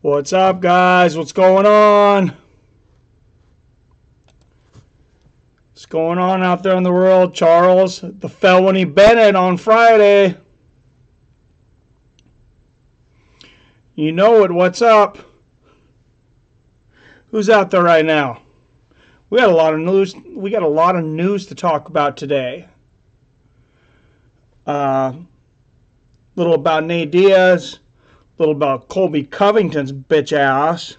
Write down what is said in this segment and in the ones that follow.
What's up, guys? What's going on? What's going on out there in the world? Charles, the felony Bennett on Friday. You know it. What's up? Who's out there right now? We got a lot of news. We got a lot of news to talk about today. Little about Nate Diaz. Little about Colby Covington's bitch ass.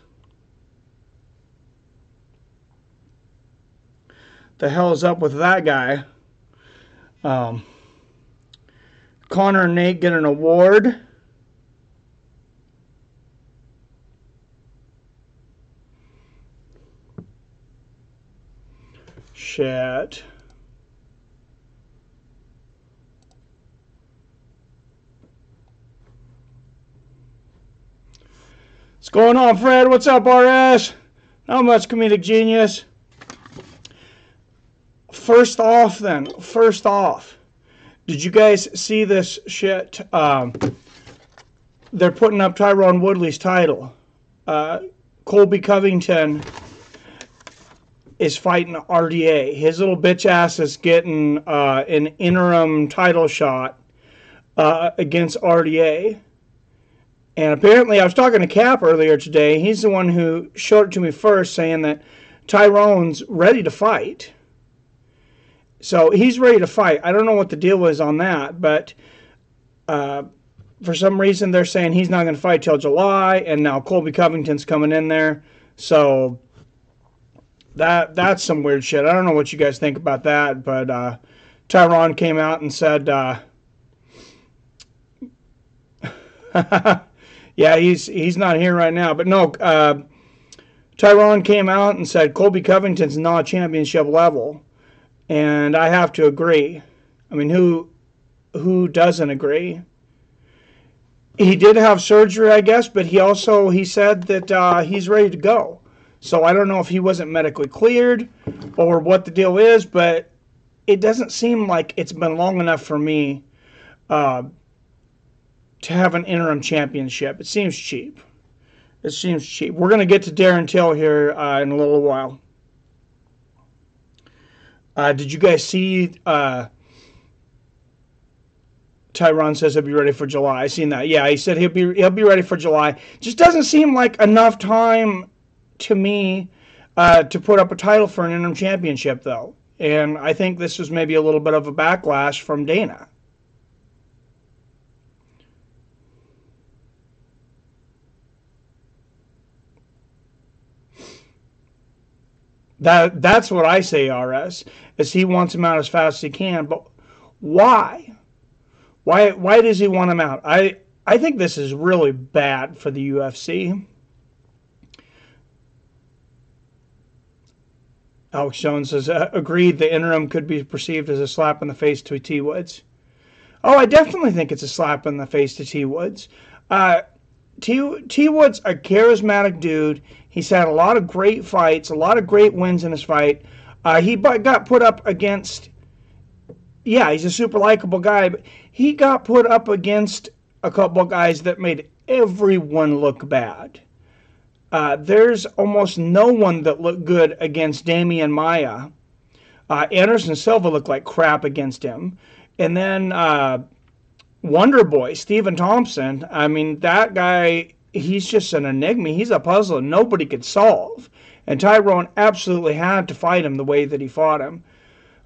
The hell is up with that guy? Connor and Nate get an award. Shit. What's going on, Fred? What's up, RS? Not much, comedic genius. First off, did you guys see this shit? They're putting up Tyron Woodley's title. Colby Covington is fighting RDA. His little bitch ass is getting an interim title shot against RDA. And apparently, I was talking to Cap earlier today. He's the one who showed it to me first, saying that Tyron's ready to fight. So he's ready to fight. I don't know what the deal is on that, but for some reason they're saying he's not going to fight till July, and now Colby Covington's coming in there. So that's some weird shit. I don't know what you guys think about that, but Tyron came out and said, yeah, he's not here right now. But no, Tyron came out and said Colby Covington's not championship level. And I have to agree. I mean, who doesn't agree? He did have surgery, I guess, but he said that he's ready to go. So I don't know if he wasn't medically cleared or what the deal is, but it doesn't seem like it's been long enough for me to have an interim championship. It seems cheap. It seems cheap. We're going to get to Darren Till here in a little while. Did you guys see Tyron says he'll be ready for July? I seen that. Yeah, he said he'll be ready for July. Just doesn't seem like enough time to me to put up a title for an interim championship, though. And I think this was maybe a little bit of a backlash from Dana. That's what I say, RS, is he wants him out as fast as he can. But why? Why does he want him out? I think this is really bad for the UFC. Alex Jones says, agreed, the interim could be perceived as a slap in the face to T. Woods. Oh, I definitely think it's a slap in the face to T. Woods. T. Woods, a charismatic dude. He's had a lot of great fights, a lot of great wins in his fight. He got put up against, yeah, he's a super likable guy, but he got put up against a couple of guys that made everyone look bad. There's almost no one that looked good against Damian Maia. Anderson Silva looked like crap against him. And then Wonder Boy, Stephen Thompson, I mean, that guy, he's just an enigma. He's a puzzle nobody could solve. And Tyrone absolutely had to fight him the way that he fought him.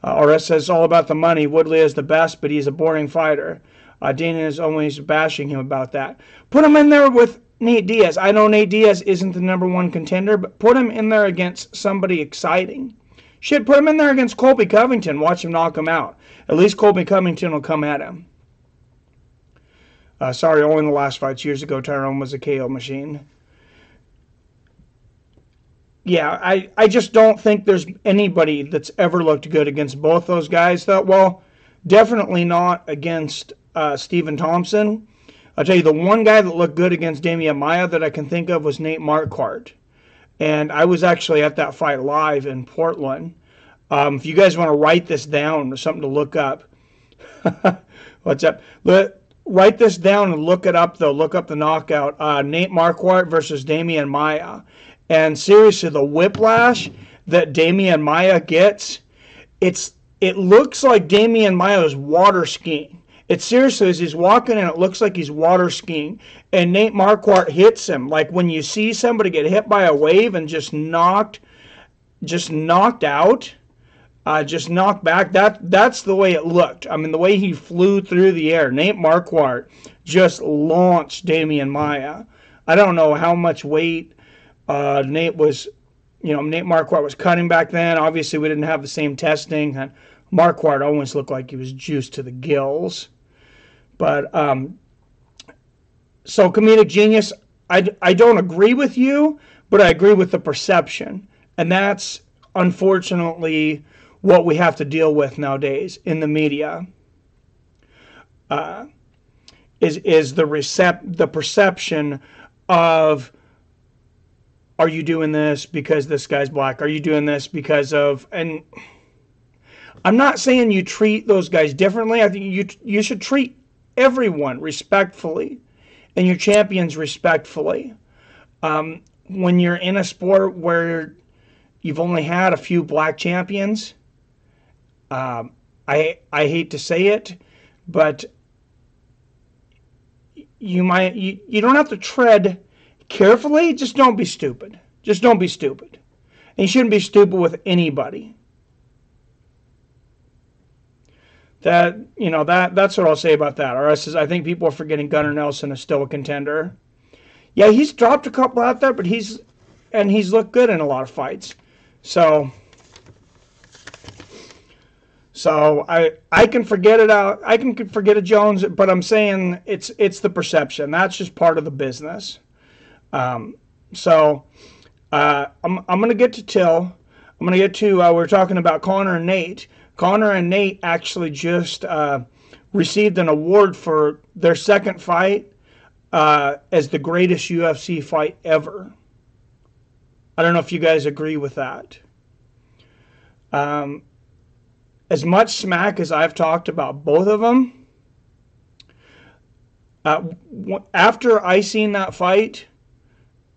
RS says all about the money. Woodley is the best, but he's a boring fighter. Dana is always bashing him about that. Put him in there with Nate Diaz. I know Nate Diaz isn't the #1 contender, but put him in there against somebody exciting. Shit, put him in there against Colby Covington. Watch him knock him out. At least Colby Covington will come at him. Sorry, only in the last fights. Years ago, Tyrone was a KO machine. Yeah, I just don't think there's anybody that's ever looked good against both those guys. Well, definitely not against Stephen Thompson. I'll tell you, the one guy that looked good against Damian Maia that I can think of was Nate Marquardt. And I was actually at that fight live in Portland. If you guys want to write this down, something to look up. What's up? write this down and look it up, though. Look up the knockout. Nate Marquardt versus Damian Maia. And seriously, the whiplash that Damian Maia gets, it looks like Damian Maia is water skiing. It seriously, as he's walking in, it looks like he's water skiing. And Nate Marquardt hits him. Like when you see somebody get hit by a wave and just knocked out, just knocked back. That's the way it looked. I mean, the way he flew through the air. Nate Marquardt just launched Damian Maia. I don't know how much weight Nate Marquardt was cutting back then. Obviously, we didn't have the same testing. And Marquardt always looked like he was juiced to the gills. But so comedic genius, I don't agree with you, but I agree with the perception. And that's unfortunately what we have to deal with nowadays in the media. Is the perception of, are you doing this because this guy's black? Are you doing this because of, and I'm not saying you treat those guys differently. I think you should treat everyone respectfully and your champions respectfully. When you're in a sport where you've only had a few black champions, I hate to say it, but you don't have to tread carefully. Just don't be stupid. Just don't be stupid. And you shouldn't be stupid with anybody. That's what I'll say about that. Or else, I think people are forgetting Gunnar Nelson is still a contender. Yeah, he's dropped a couple out there, but he's looked good in a lot of fights. So I can forget it out. I can forget a Jones, but I'm saying it's the perception. That's just part of the business. I'm going to get to Till. I'm going to get to we're talking about Conor and Nate. Conor and Nate actually just received an award for their second fight as the greatest UFC fight ever. I don't know if you guys agree with that. As much smack as I've talked about both of them, after I seen that fight,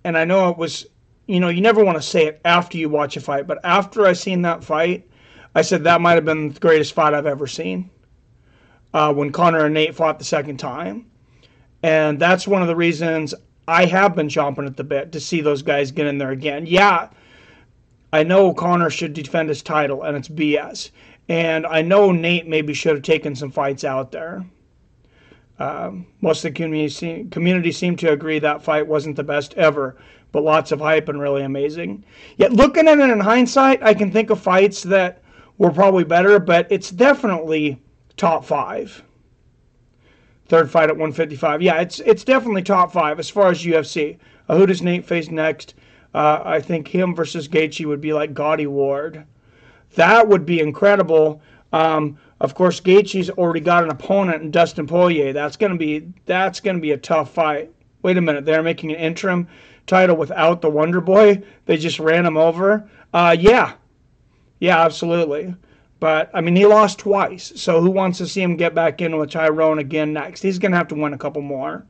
and I know it was, you never want to say it after you watch a fight, but after I seen that fight, I said that might have been the greatest fight I've ever seen. When Conor and Nate fought the second time. And that's one of the reasons I have been chomping at the bit to see those guys get in there again. Yeah, I know Conor should defend his title, and it's BS. And I know Nate maybe should have taken some fights out there. Most of the community seemed to agree that fight wasn't the best ever, but lots of hype and really amazing. Yet looking at it in hindsight, I can think of fights that were probably better, but it's definitely top 5. Third fight at 155. Yeah, it's definitely top 5 as far as UFC. Who does Nate face next? I think him versus Gaethje would be like Gotti Ward. That would be incredible. Of course, Gaethje's already got an opponent in Dustin Poirier. That's gonna be a tough fight. Wait a minute, they're making an interim title without the Wonder Boy. They just ran him over. Yeah, absolutely. But I mean, he lost twice. So who wants to see him get back in with Tyrone again next? He's gonna have to win a couple more.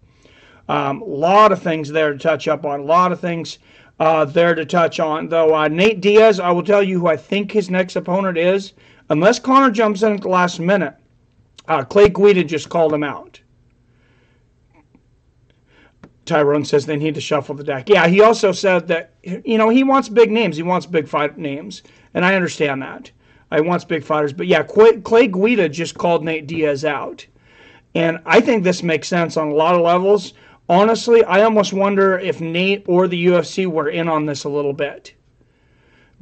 A lot of things there to touch up on. A lot of things there to touch on. Though Nate Diaz, I will tell you who I think his next opponent is. Unless Conor jumps in at the last minute, Clay Guida just called him out. Tyrone says they need to shuffle the deck. Yeah, he also said that, he wants big names. He wants big fight names. And I understand that. He wants big fighters. But yeah, Clay Guida just called Nate Diaz out. And I think this makes sense on a lot of levels. Honestly, I almost wonder if Nate or the UFC were in on this a little bit.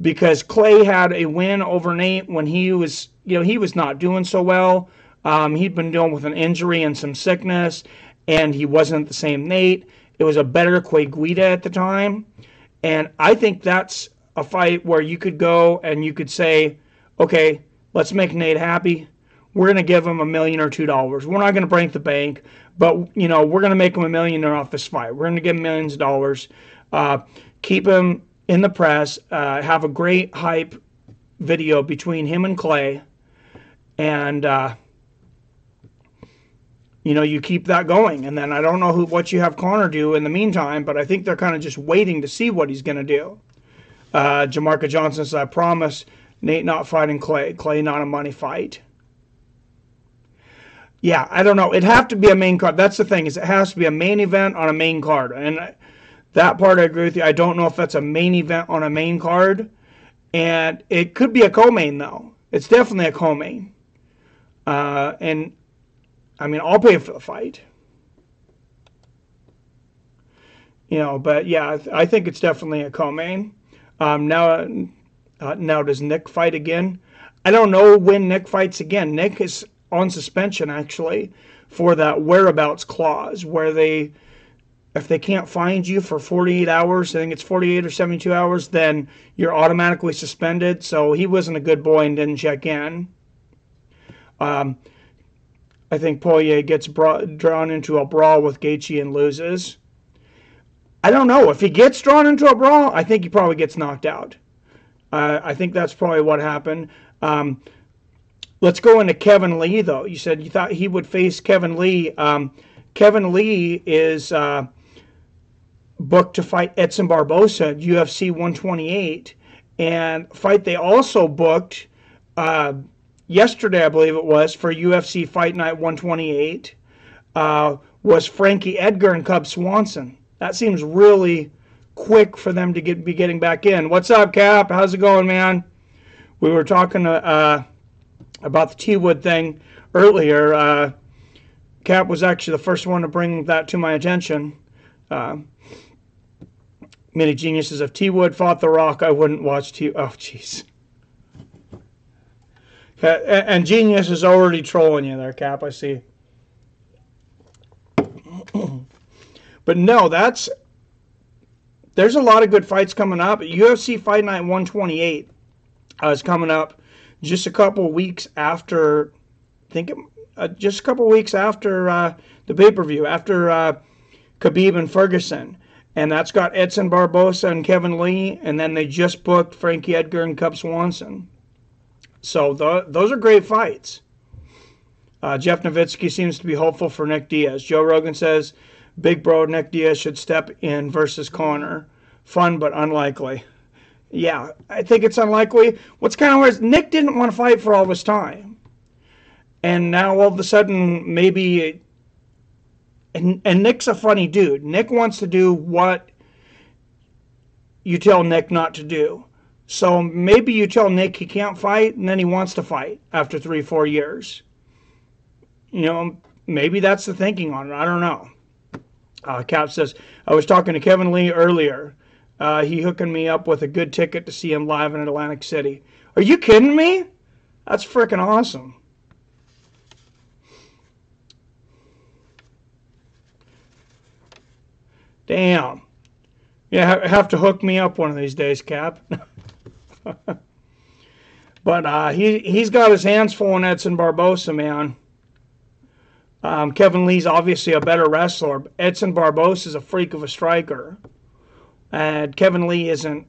Because Clay had a win over Nate when he was not doing so well. He'd been dealing with an injury and some sickness, and he wasn't the same Nate. It was a better Clay Guida at the time. And I think that's a fight where you could go and you could say, okay, let's make Nate happy. We're going to give him $1 million or $2. We're not going to break the bank, but we're going to make him $1 million off this fight. We're going to give him millions of dollars. Keep him in the press. Have a great hype video between him and Clay, and you keep that going. And then I don't know what you have Conor do in the meantime, but I think they're kind of just waiting to see what he's going to do. Jamarca Johnson says, I promise Nate not fighting Clay. Clay not a money fight. Yeah, I don't know. It'd have to be a main card. That's the thing, is it has to be a main event on a main card. And that part I agree with you. I don't know if that's a main event on a main card. And it could be a co-main, though. It's definitely a co-main. And, I mean, I'll pay for the fight. But yeah, I think it's definitely a co-main. Now does Nick fight again? I don't know when Nick fights again. Nick is on suspension, actually, for that whereabouts clause, where if they can't find you for 48 hours, I think it's 48 or 72 hours, then you're automatically suspended. So he wasn't a good boy and didn't check in. I think Poirier gets drawn into a brawl with Gaethje and loses. I don't know. If he gets drawn into a brawl, I think he probably gets knocked out. I think that's probably what happened. Let's go into Kevin Lee, though. You said you thought he would face Kevin Lee. Kevin Lee is booked to fight Edson Barbosa at UFC 128. And fight they also booked yesterday, I believe it was, for UFC Fight Night 128, was Frankie Edgar and Cub Swanson. That seems really quick for them to be getting back in. What's up, Cap? How's it going, man? We were talking about the T-Wood thing earlier. Cap was actually the first one to bring that to my attention. Mini Genius says, if T-Wood fought The Rock, I wouldn't watch T. Oh, jeez. And Genius is already trolling you there, Cap, I see. But no, there's a lot of good fights coming up. UFC Fight Night 128 is coming up just a couple weeks after, just a couple weeks after the pay-per-view, after Khabib and Ferguson. And that's got Edson Barbosa and Kevin Lee, and then they just booked Frankie Edgar and Cub Swanson. So those are great fights. Jeff Nowitzki seems to be hopeful for Nick Diaz. Joe Rogan says, big bro Nick Diaz should step in versus Conor. Fun but unlikely. Yeah, I think it's unlikely. What's kind of weird is Nick didn't want to fight for all this time. And now all of a sudden, maybe... And Nick's a funny dude. Nick wants to do what you tell Nick not to do. So maybe you tell Nick he can't fight, and then he wants to fight after 3-4 years. Maybe that's the thinking on it. I don't know. Cap says, I was talking to Kevin Lee earlier. He hooking me up with a good ticket to see him live in Atlantic City. Are you kidding me? That's freaking awesome. Damn. Yeah, have to hook me up one of these days, Cap. But he's got his hands full on Edson Barbosa, man. Kevin Lee's obviously a better wrestler. Edson Barbosa is a freak of a striker. And Kevin Lee isn't,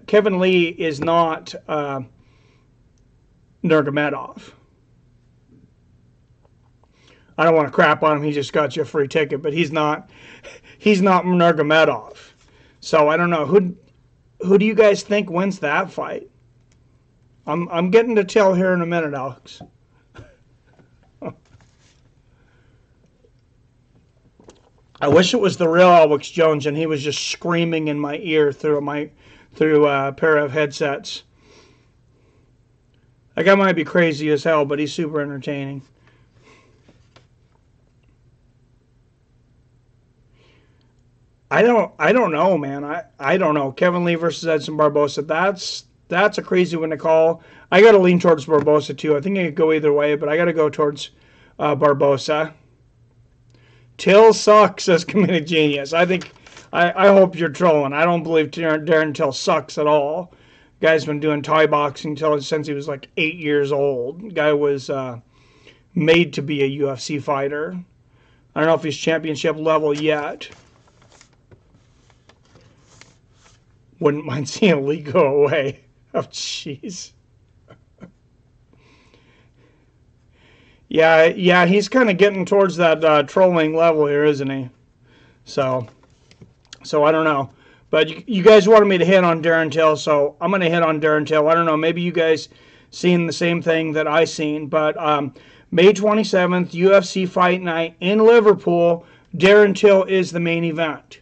Kevin Lee is not Nurmagomedov. I don't want to crap on him. He just got you a free ticket, but he's not Nurmagomedov. So I don't know. Who do you guys think wins that fight? I'm getting to tell here in a minute, Alex. I wish it was the real Alex Jones and he was just screaming in my ear through a pair of headsets. That guy might be crazy as hell, but he's super entertaining. I don't know, man. I don't know. Kevin Lee versus Edson Barbosa. That's a crazy one to call. I got to lean towards Barbosa too. I think it could go either way, but I got to go towards Barbosa. Till sucks, says Comedic Genius. I hope you're trolling. I don't believe Darren Till sucks at all. Guy's been doing Thai boxing since he was like 8 years old. Guy was made to be a UFC fighter. I don't know if he's championship level yet. Wouldn't mind seeing Lee go away. Oh, jeez. Yeah, he's kind of getting towards that trolling level here, isn't he? So, so I don't know. But you guys wanted me to hit on Darren Till, so I'm going to hit on Darren Till. I don't know, maybe you guys seen the same thing that I seen, but May 27th, UFC Fight Night in Liverpool, Darren Till is the main event.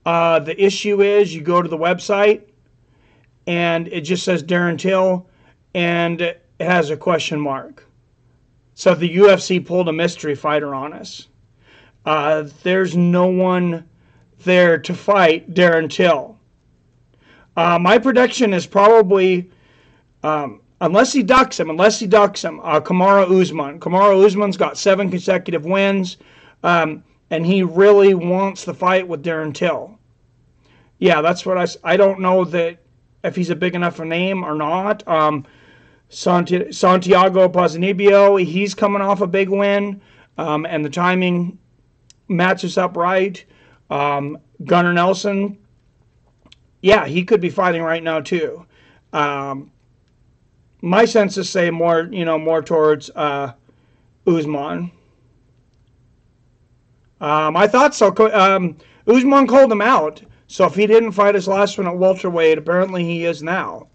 The issue is you go to the website, and it just says Darren Till, and it has a question mark. So the UFC pulled a mystery fighter on us. There's no one there to fight Darren Till. My prediction is probably, unless he ducks him, Kamaru Usman. Kamaru Usman's got 7 consecutive wins, and he really wants the fight with Darren Till. Yeah, that's what I don't know that if he's a big enough a name or not. Santiago Ponzinibbio, he's coming off a big win, and the timing matches up right. Gunnar Nelson, yeah, he could be fighting right now too. My senses say more towards Usman. I thought so. Usman called him out, so if he didn't fight his last one at welterweight, apparently he is now.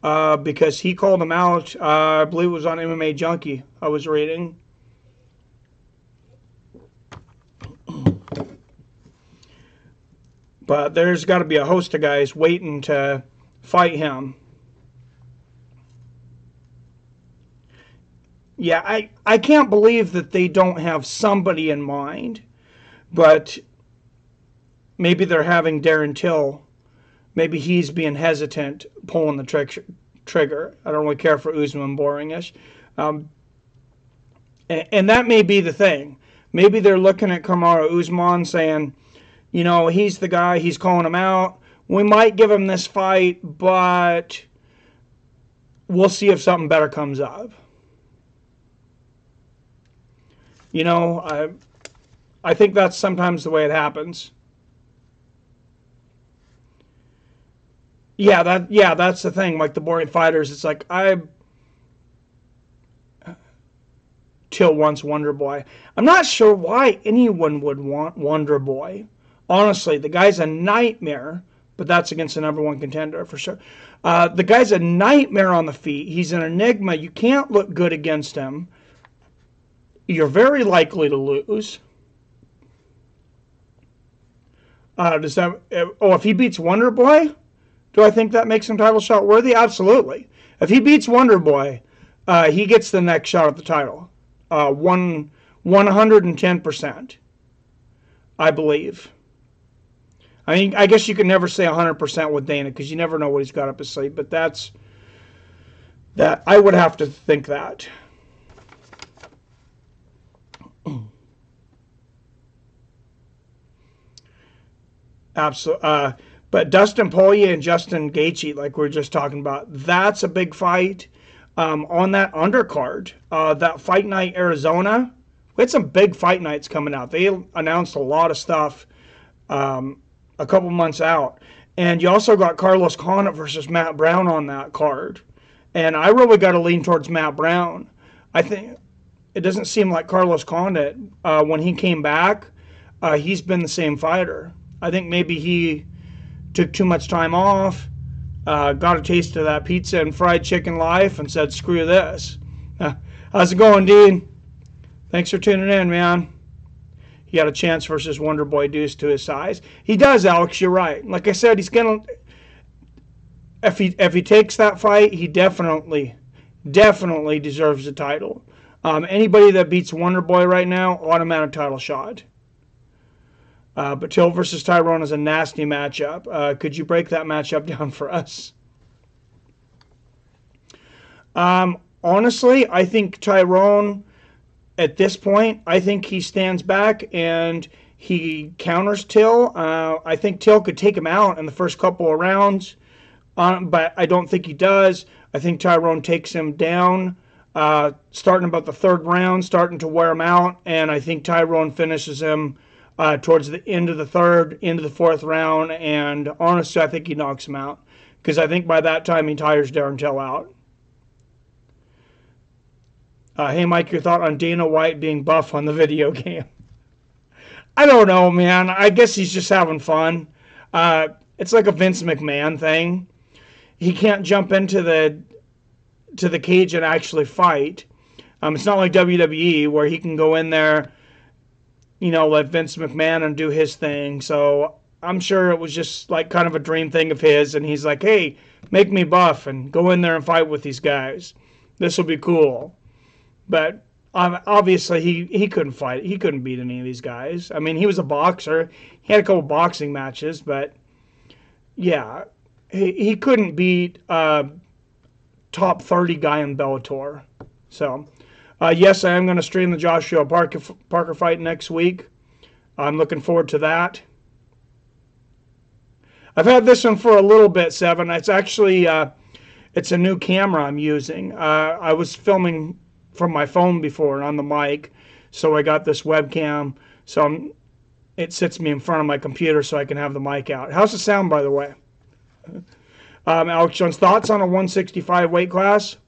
Because he called him out, I believe it was on MMA Junkie I was reading. But there's got to be a host of guys waiting to fight him. Yeah, I can't believe that they don't have somebody in mind. But maybe they're having Darren Till. Maybe he's being hesitant pulling the trigger. I don't really care for Usman, boringish. And that may be the thing. Maybe they're looking at Kamaru Usman saying, he's the guy, he's calling him out. We might give him this fight, but we'll see if something better comes up. I think that's sometimes the way it happens. Yeah, that's the thing. Like the boring fighters, it's like Till wants Wonder Boy. I'm not sure why anyone would want Wonder Boy. Honestly, the guy's a nightmare, but that's against the #1 contender for sure. The guy's a nightmare on the feet. He's an enigma. You can't look good against him. You're very likely to lose. If he beats Wonder Boy, do I think that makes him title shot worthy? Absolutely. If he beats Wonder Boy, he gets the next shot at the title. 110%, I believe. I mean, I guess you can never say 100% with Dana because you never know what he's got up his sleeve, but that I would have to think that. Absolutely. But Dustin Poirier and Justin Gaethje, like we were just talking about, that's a big fight. On that undercard, that Fight Night Arizona, we had some big fight nights coming out. They announced a lot of stuff a couple months out. And you also got Carlos Condit versus Matt Brown on that card. And I really got to lean towards Matt Brown. I think it doesn't seem like Carlos Condit, when he came back, he's been the same fighter. I think maybe he took too much time off, got a taste of that pizza and fried chicken life, and said, screw this. How's it going, Dean? Thanks for tuning in, man. He got a chance versus Wonder Boy Deuce to his size. He does, Alex, you're right. Like I said, he's going to... If he takes that fight, he definitely deserves the title. Anybody that beats Wonder Boy right now, automatic title shot. But Till versus Tyrone is a nasty matchup. Could you break that matchup down for us? Honestly, I think Tyrone, at this point, I think he stands back and he counters Till. I think Till could take him out in the first couple of rounds, but I don't think he does. I think Tyrone takes him down, starting about the third round, starting to wear him out, and I think Tyrone finishes him towards the end of the third, into the fourth round, and honestly, I think he knocks him out, because I think by that time he tires Darren Till out. Hey, Mike, your thought on Dana White being buff on the video game? I don't know, man. I guess he's just having fun. It's like a Vince McMahon thing. He can't jump into the cage and actually fight. It's not like WWE where he can go in there, let Vince McMahon and do his thing. So I'm sure it was just like kind of a dream thing of his, and he's like, hey, make me buff and go in there and fight with these guys. This will be cool. But obviously he couldn't fight. He couldn't beat any of these guys. I mean, he was a boxer. He had a couple boxing matches, but yeah, he couldn't beat top 30 guy in Bellator. So, yes, I am going to stream the Joshua Parker fight next week. I'm looking forward to that. I've had this one for a little bit, Seven. It's actually it's a new camera I'm using. I was filming from my phone before on the mic, so I got this webcam. So it sits me in front of my computer so I can have the mic out. How's the sound, by the way? Alex Jones, thoughts on a 165 weight class?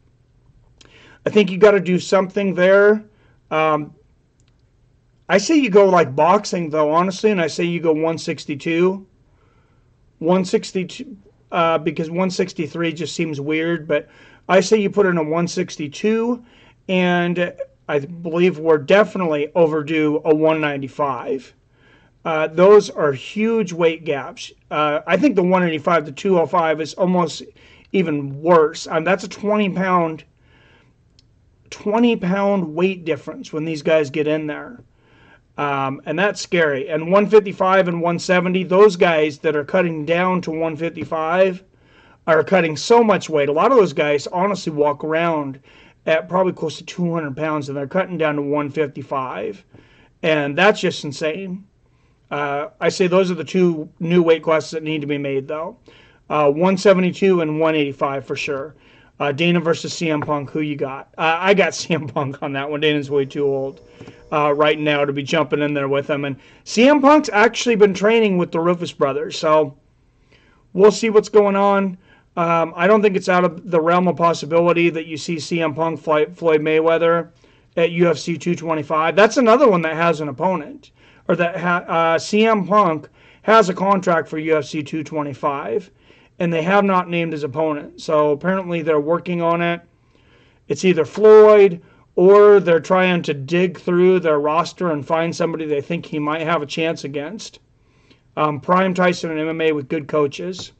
I think you got to do something there. I say you go like boxing, though, honestly, and I say you go 162. 162, because 163 just seems weird, but I say you put in a 162, and I believe we're definitely overdue a 195. Those are huge weight gaps. I think the 185 to 205 is almost even worse. That's a 20-pound weight difference when these guys get in there. And that's scary. And 155 and 170, those guys that are cutting down to 155 are cutting so much weight. A lot of those guys honestly walk around at probably close to 200 pounds, and they're cutting down to 155. And that's just insane. I say those are the two new weight classes that need to be made, though. 172 and 185 for sure. Dana versus CM Punk, who you got? I got CM Punk on that one. Dana's way too old right now to be jumping in there with him. And CM Punk's actually been training with the Rufus brothers, so we'll see what's going on. I don't think it's out of the realm of possibility that you see CM Punk fight Floyd Mayweather at UFC 225. That's another one that has an opponent, or that CM Punk has a contract for UFC 225, and they have not named his opponent. So apparently they're working on it. It's either Floyd, or they're trying to dig through their roster and find somebody they think he might have a chance against. Prime Tyson in MMA with good coaches.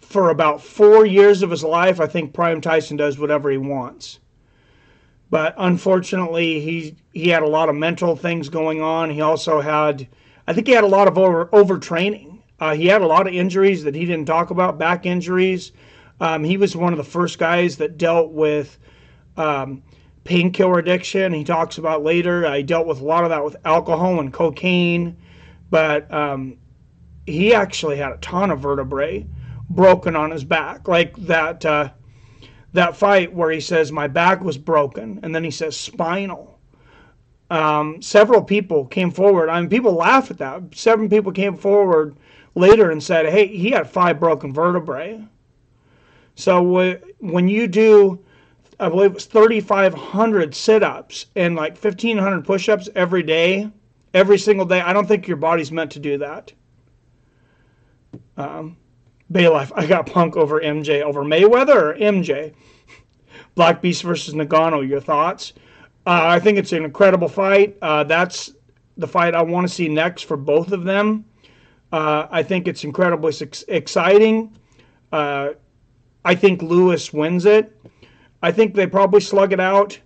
For about 4 years of his life, I think Prime Tyson does whatever he wants. But unfortunately, he had a lot of mental things going on. He also had, I think he had a lot of overtraining. He had a lot of injuries that he didn't talk about, back injuries. He was one of the first guys that dealt with painkiller addiction. He talks about later. He dealt with a lot of that with alcohol and cocaine. But he actually had a ton of vertebrae broken on his back. Like that fight where he says, my back was broken. And then he says spinal. Several people came forward. I mean, people laugh at that. 7 people came forward later and said, hey, he had 5 broken vertebrae. So when you do, I believe it was 3,500 sit-ups and like 1,500 push-ups every day, every single day, I don't think your body's meant to do that. Baylife, I got Punk over MJ. Over Mayweather or MJ? Black Beast versus Nagano, your thoughts? I think it's an incredible fight. That's the fight I want to see next for both of them. I think it's incredibly exciting. I think Lewis wins it. I think they probably slug it out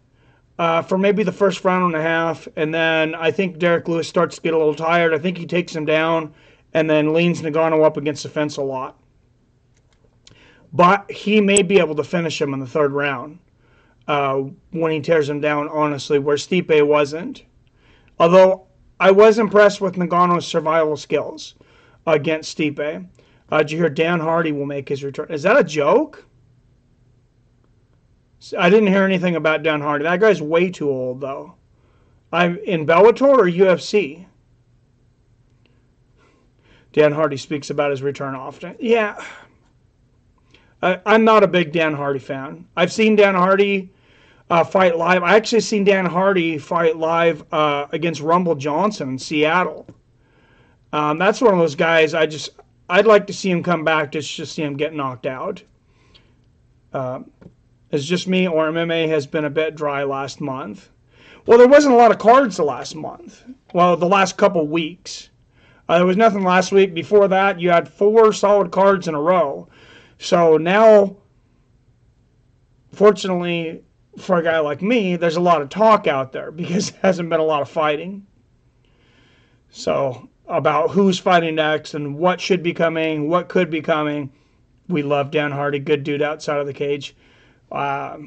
for maybe the first round and a half, and then I think Derek Lewis starts to get a little tired. I think he takes him down and then leans Nagano up against the fence a lot. But he may be able to finish him in the 3rd round when he tears him down, honestly, where Stipe wasn't. Although I was impressed with Nagano's survival skills against Stipe. Did you hear Dan Hardy will make his return? Is that a joke? I didn't hear anything about Dan Hardy. That guy's way too old, though. I'm in Bellator or UFC? Dan Hardy speaks about his return often. Yeah. I'm not a big Dan Hardy fan. I've seen Dan Hardy fight live. I actually seen Dan Hardy fight live against Rumble Johnson in Seattle. That's one of those guys I'd like to see him come back just to see him get knocked out. It's just me, or MMA has been a bit dry last month. Well, there wasn't a lot of cards the last month. Well, the last couple weeks. There was nothing last week. Before that, you had 4 solid cards in a row. So now, fortunately for a guy like me, there's a lot of talk out there because there hasn't been a lot of fighting. So, about who's fighting next and what should be coming, what could be coming. We love Dan Hardy, good dude outside of the cage. I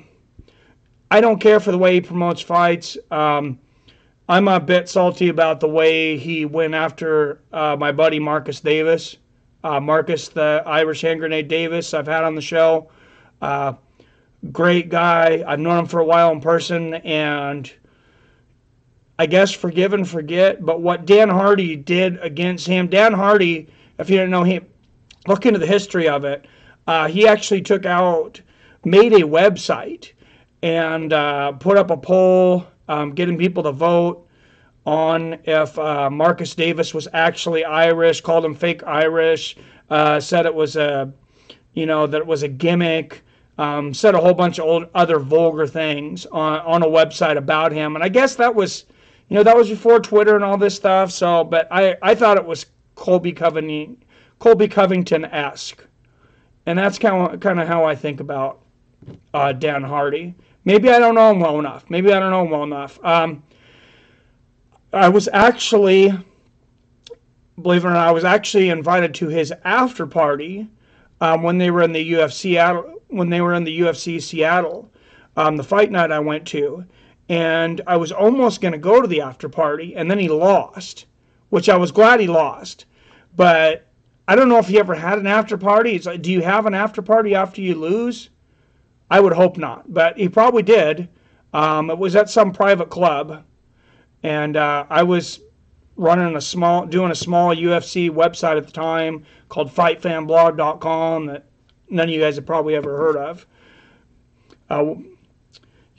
don't care for the way he promotes fights. I'm a bit salty about the way he went after my buddy Marcus Davis. Marcus, the Irish hand grenade Davis, I've had on the show. Great guy. I've known him for a while in person, and I guess forgive and forget. But what Dan Hardy did against him, Dan Hardy, if you don't know him, look into the history of it. He actually made a website and put up a poll, getting people to vote on if Marcus Davis was actually Irish, called him fake Irish, said it was that it was a gimmick, said a whole bunch of other vulgar things on a website about him. And I guess that was before Twitter and all this stuff. So, but I thought it was Colby Covington-esque. And that's kind of how I think about Dan Hardy. Maybe I don't know him well enough. I was actually, believe it or not, I was actually invited to his after party when they were in the UFC Seattle, the fight night I went to, and I was almost going to go to the after party, and then he lost, which I was glad he lost, but I don't know if he ever had an after party. It's like, do you have an after party after you lose? I would hope not, but he probably did. It was at some private club, and I was doing a small UFC website at the time called FightFanBlog.com that none of you guys have probably ever heard of.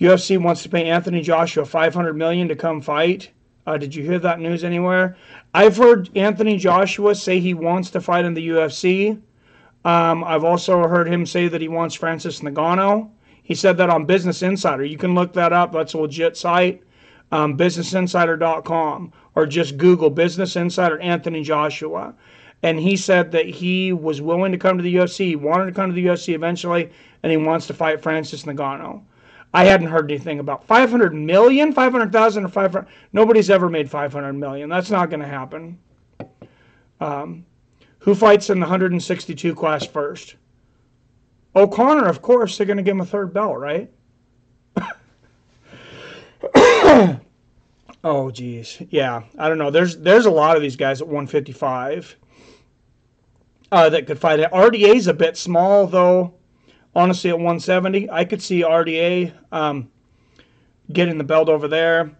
UFC wants to pay Anthony Joshua $500 million to come fight. Did you hear that news anywhere? I've heard Anthony Joshua say he wants to fight in the UFC. I've also heard him say that he wants Francis Ngannou. He said that on Business Insider. You can look that up. That's a legit site. BusinessInsider.com, or just Google Business Insider Anthony Joshua. And he said that he was willing to come to the UFC. He wanted to come to the UFC eventually, and he wants to fight Francis Ngannou. I hadn't heard anything about 500 million, 500,000, or 500. Nobody's ever made 500 million. That's not going to happen. Who fights in the 162 class first? O'Connor, of course. They're going to give him a third belt, right? Oh, geez. Yeah, I don't know. There's a lot of these guys at 155 that could fight it. RDA's a bit small, though. Honestly, at 170, I could see RDA getting the belt over there.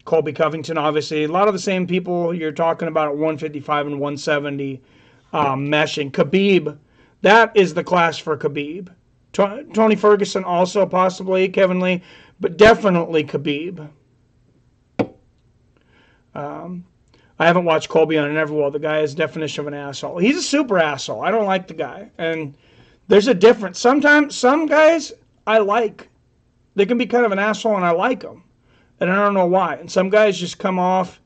Colby Covington, obviously. A lot of the same people you're talking about at 155 and 170 meshing. Khabib, that is the class for Khabib. Tony Ferguson also possibly, Kevin Lee, but definitely Khabib. I haven't watched Colby on it, never will. The guy is definition of an asshole. He's a super asshole. I don't like the guy. And there's a difference. Sometimes, some guys I like. They can be kind of an asshole and I like them. And I don't know why. And some guys just come off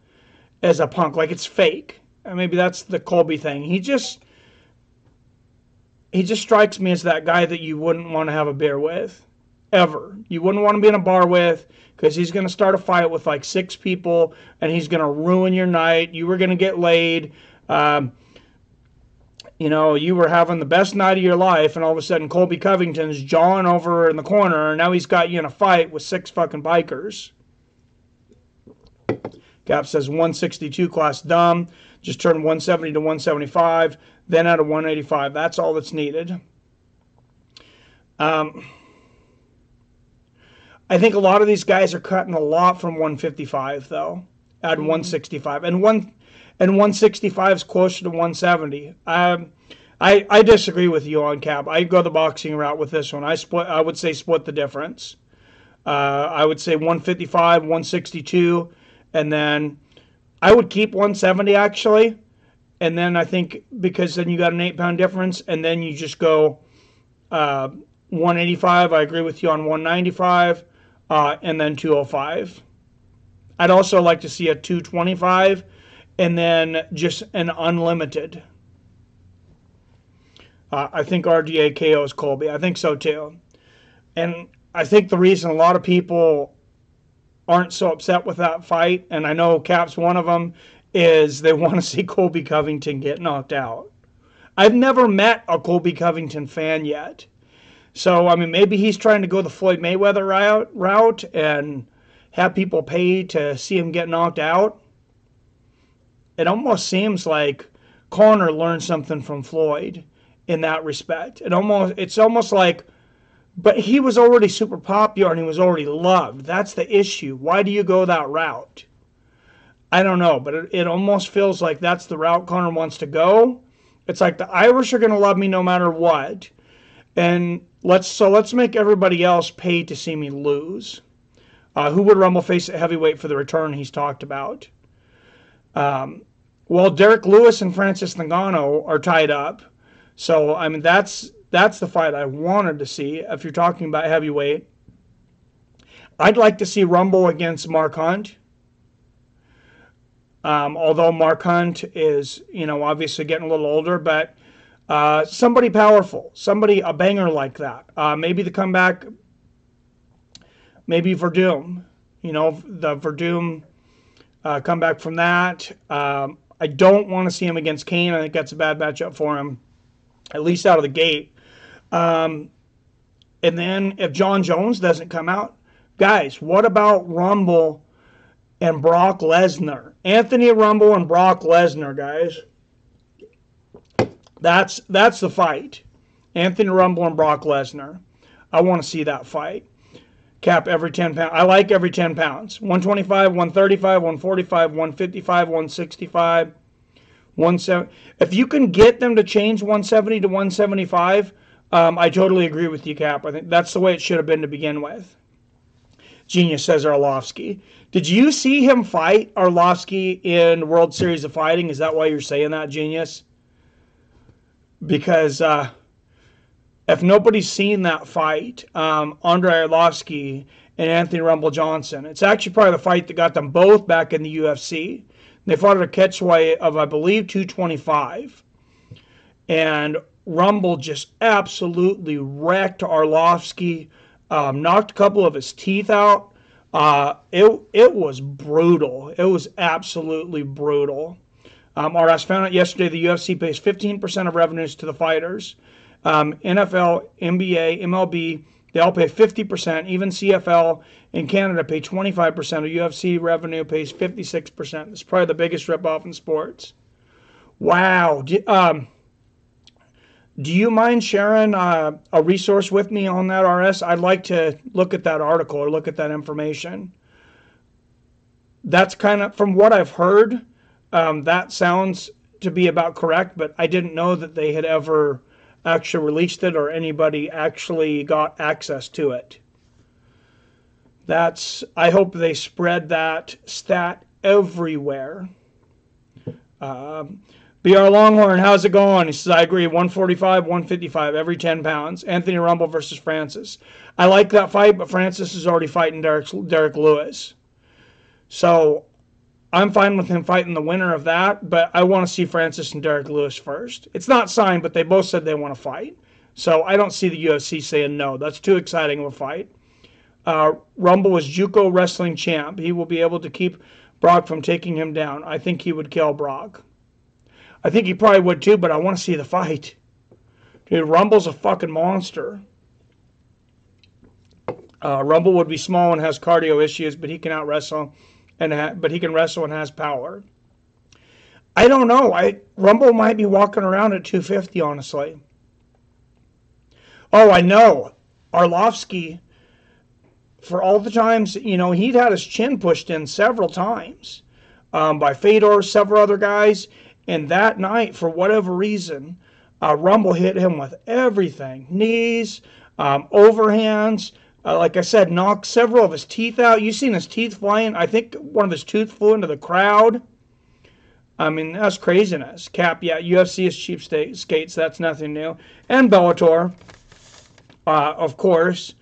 as a punk, like it's fake. And maybe that's the Colby thing. He just strikes me as that guy that you wouldn't want to have a beer with, ever. You wouldn't want to be in a bar with, because he's going to start a fight with like 6 people, and he's going to ruin your night. You were going to get laid. You were having the best night of your life, and all of a sudden Colby Covington's jawing over in the corner, and now he's got you in a fight with 6 fucking bikers. Gap says 162 class dumb. Just turn 170 to 175, then out of 185. That's all that's needed. I think a lot of these guys are cutting a lot from 155, though, at 165. And 165 is closer to 170. I disagree with you on Cap. I go the boxing route with this one. I would say split the difference. I would say 155, 162, and then I would keep 170 actually. And then I think because then you got an 8-pound difference, and then you just go 185. I agree with you on 195, and then 205. I'd also like to see a 225, and then just an unlimited. I think RDA KOs Colby. I think so too. And I think the reason a lot of people aren't so upset with that fight, and I know Cap's one of them, is they want to see Colby Covington get knocked out. I've never met a Colby Covington fan yet. So, I mean, maybe he's trying to go the Floyd Mayweather route and have people pay to see him get knocked out. It almost seems like Conor learned something from Floyd in that respect. It's almost like, but he was already super popular and he was already loved. That's the issue. Why do you go that route? I don't know, but it almost feels like that's the route Conor wants to go. It's like the Irish are going to love me no matter what. And let's make everybody else pay to see me lose. Who would Rumble face at heavyweight for the return he's talked about? Well, Derek Lewis and Francis Ngannou are tied up. So, I mean, that's the fight I wanted to see if you're talking about heavyweight. I'd like to see Rumble against Mark Hunt. Although Mark Hunt is, obviously getting a little older, but somebody powerful, a banger like that. Maybe the comeback, maybe Verdum, the Verdum comeback from that. I don't want to see him against Kane. I think that's a bad matchup for him, at least out of the gate. And then if John Jones doesn't come out, guys, what about Rumble and Brock Lesnar? Anthony Rumble and Brock Lesnar, guys. That's the fight. Anthony Rumble and Brock Lesnar. I want to see that fight. Cap every 10 pounds. I like every 10 pounds. 125, 135, 145, 155, 165, 170. If you can get them to change 170 to 175, I totally agree with you, Cap. I think that's the way it should have been to begin with. Genius says Arlovsky. Did you see him fight Arlovsky in World Series of Fighting? Is that why you're saying that, Genius? Because if nobody's seen that fight, Andrei Arlovsky and Anthony Rumble Johnson, it's actually probably the fight that got them both back in the UFC. They fought at a catchweight of, I believe, 225. And Rumble just absolutely wrecked Arlovsky, knocked a couple of his teeth out. It was brutal. It was absolutely brutal. RS found out yesterday the UFC pays 15% of revenues to the fighters. NFL, NBA, MLB, they all pay 50%. Even CFL in Canada pay 25%. UFC revenue pays 56%. It's probably the biggest ripoff in sports. Wow. Do you mind sharing a resource with me on that, RS? I'd like to look at that article or look at that information. That's kind of, from what I've heard, that sounds to be about correct, but I didn't know that they had ever actually released it or anybody actually got access to it. I hope they spread that stat everywhere. BR Longhorn, how's it going? He says, I agree, 145, 155, every 10 pounds. Anthony Rumble versus Francis. I like that fight, but Francis is already fighting Derek Lewis. So I'm fine with him fighting the winner of that, but I want to see Francis and Derek Lewis first. It's not signed, but they both said they want to fight. So I don't see the UFC saying no. That's too exciting of a fight. Rumble is JUCO wrestling champ. He will be able to keep Brock from taking him down. I think he would kill Brock. I think he probably would too, but I want to see the fight. Dude, Rumble's a fucking monster. Rumble would be small and has cardio issues, but he can out-wrestle. But he can wrestle and has power. I don't know. Rumble might be walking around at 250, honestly. Oh, I know. Arlovsky, for all the times, he'd had his chin pushed in several times by Fedor, several other guys. And that night, for whatever reason, Rumble hit him with everything. Knees, overhands. Like I said, knocked several of his teeth out. You seen his teeth flying? I think one of his teeth flew into the crowd. I mean, that's craziness. Cap, yeah, UFC is cheap skates. That's nothing new. And Bellator, of course.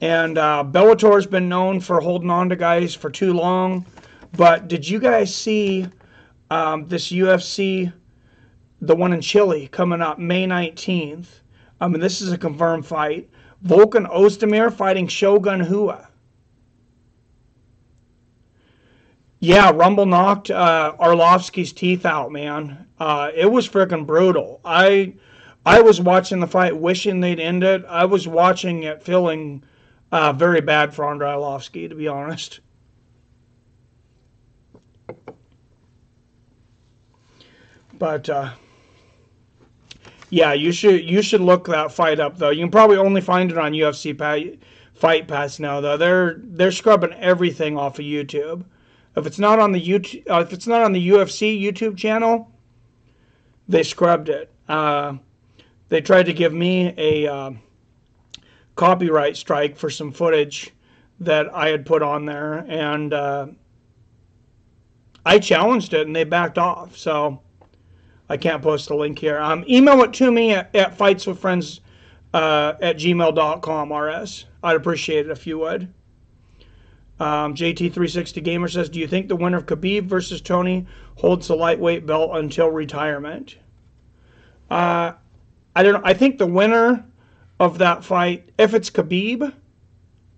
And Bellator's been known for holding on to guys for too long. But did you guys see this UFC, the one in Chile, coming up May 19th? I mean, this is a confirmed fight. Volkan Ozdemir fighting Shogun Rua. Yeah, Rumble knocked Arlovsky's teeth out, man. It was freaking brutal. I was watching the fight wishing they'd end it. I was watching it feeling very bad for Andrei Arlovsky, to be honest. But yeah, you should look that fight up though. You can probably only find it on UFC Fight Pass now though. They're scrubbing everything off of YouTube. If it's not on the UFC YouTube channel, they scrubbed it. They tried to give me a copyright strike for some footage that I had put on there, and I challenged it, and they backed off. So I can't post a link here. Email it to me at fightswithfriends at gmail.com, RS. I'd appreciate it if you would. JT360 Gamer says, do you think the winner of Khabib versus Tony holds the lightweight belt until retirement? I don't know. I think the winner of that fight, if it's Khabib,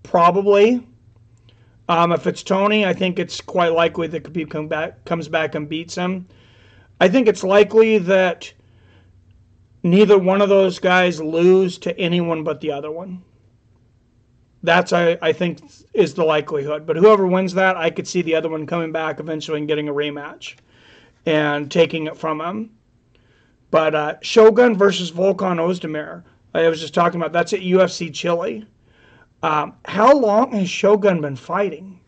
probably. If it's Tony, I think it's quite likely that Khabib comes back and beats him. I think it's likely that neither one of those guys lose to anyone but the other one. That's, I think, is the likelihood. But whoever wins that, I could see the other one coming back eventually and getting a rematch and taking it from him. But Shogun versus Volkan Ozdemir, I was just talking about, that's at UFC Chile. How long has Shogun been fighting?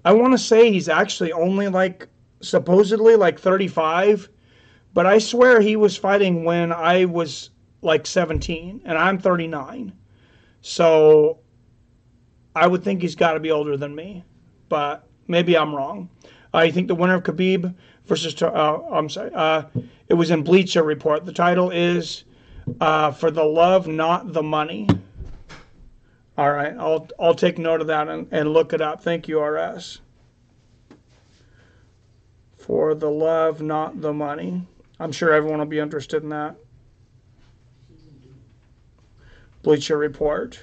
I want to say he's actually only supposedly 35, but I swear he was fighting when I was 17, and I'm 39. So I would think he's got to be older than me, but maybe I'm wrong. I think the winner of Khabib versus, I'm sorry, it was in Bleacher Report. The title is For the Love, Not the Money. All right, I'll take note of that and look it up. Thank you, RS. For the Love, Not the Money. I'm sure everyone will be interested in that. Bleacher Report.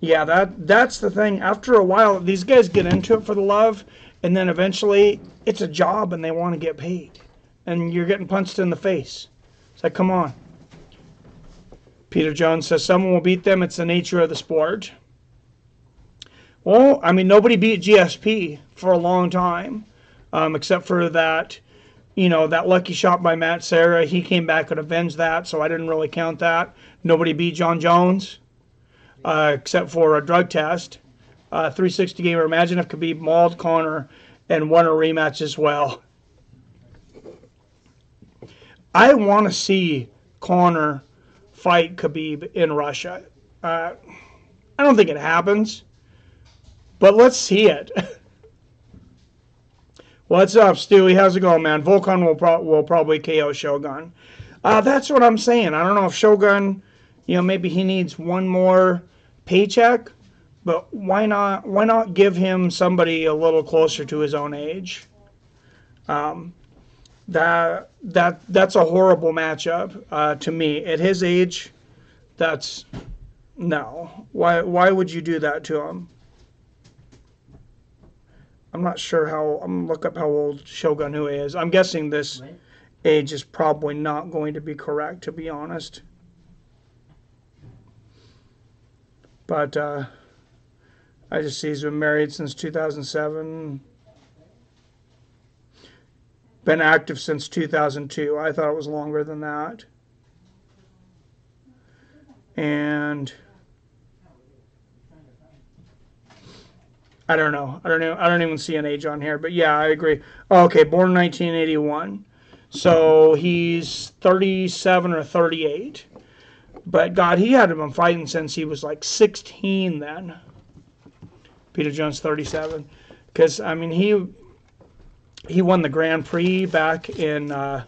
Yeah, that's the thing. After a while, these guys get into it for the love, and then eventually it's a job and they want to get paid. And you're getting punched in the face. It's like, come on. Peter Jones says, someone will beat them. It's the nature of the sport. Well, I mean, nobody beat GSP for a long time, except for that, that lucky shot by Matt Serra. He came back and avenged that, so I didn't really count that. Nobody beat John Jones, except for a drug test. 360 Gamer, imagine if Khabib mauled Conor and won a rematch as well. I want to see Conor fight Khabib in Russia. I don't think it happens, but let's see it. What's up, Stewie? How's it going, man? Volkan will probably KO Shogun. That's what I'm saying. I don't know if Shogun, maybe he needs one more paycheck, but why not give him somebody a little closer to his own age? That's a horrible matchup to me. At his age, that's no. Why would you do that to him? I'm not sure how. I'm going to look up how old Shogun Rua is. I'm guessing this age is probably not going to be correct, to be honest. But I just see he's been married since 2007. Been active since 2002. I thought it was longer than that. And I don't know. I don't even see an age on here. But yeah, I agree. Oh, okay, born 1981. So he's 37 or 38. But God, he had been fighting since he was like 16 then. Peter Jones, 37. Because, I mean, he won the Grand Prix back in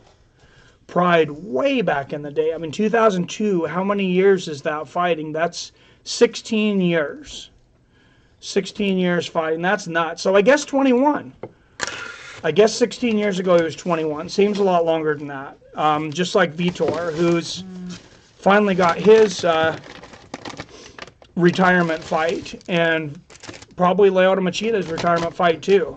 Pride way back in the day. I mean, 2002, how many years is that fighting? That's 16 years. 16 years fighting. That's nuts. So I guess 21. I guess 16 years ago he was 21. Seems a lot longer than that. Just like Vitor, who's finally got his retirement fight, and probably Lyoto Machida's retirement fight too.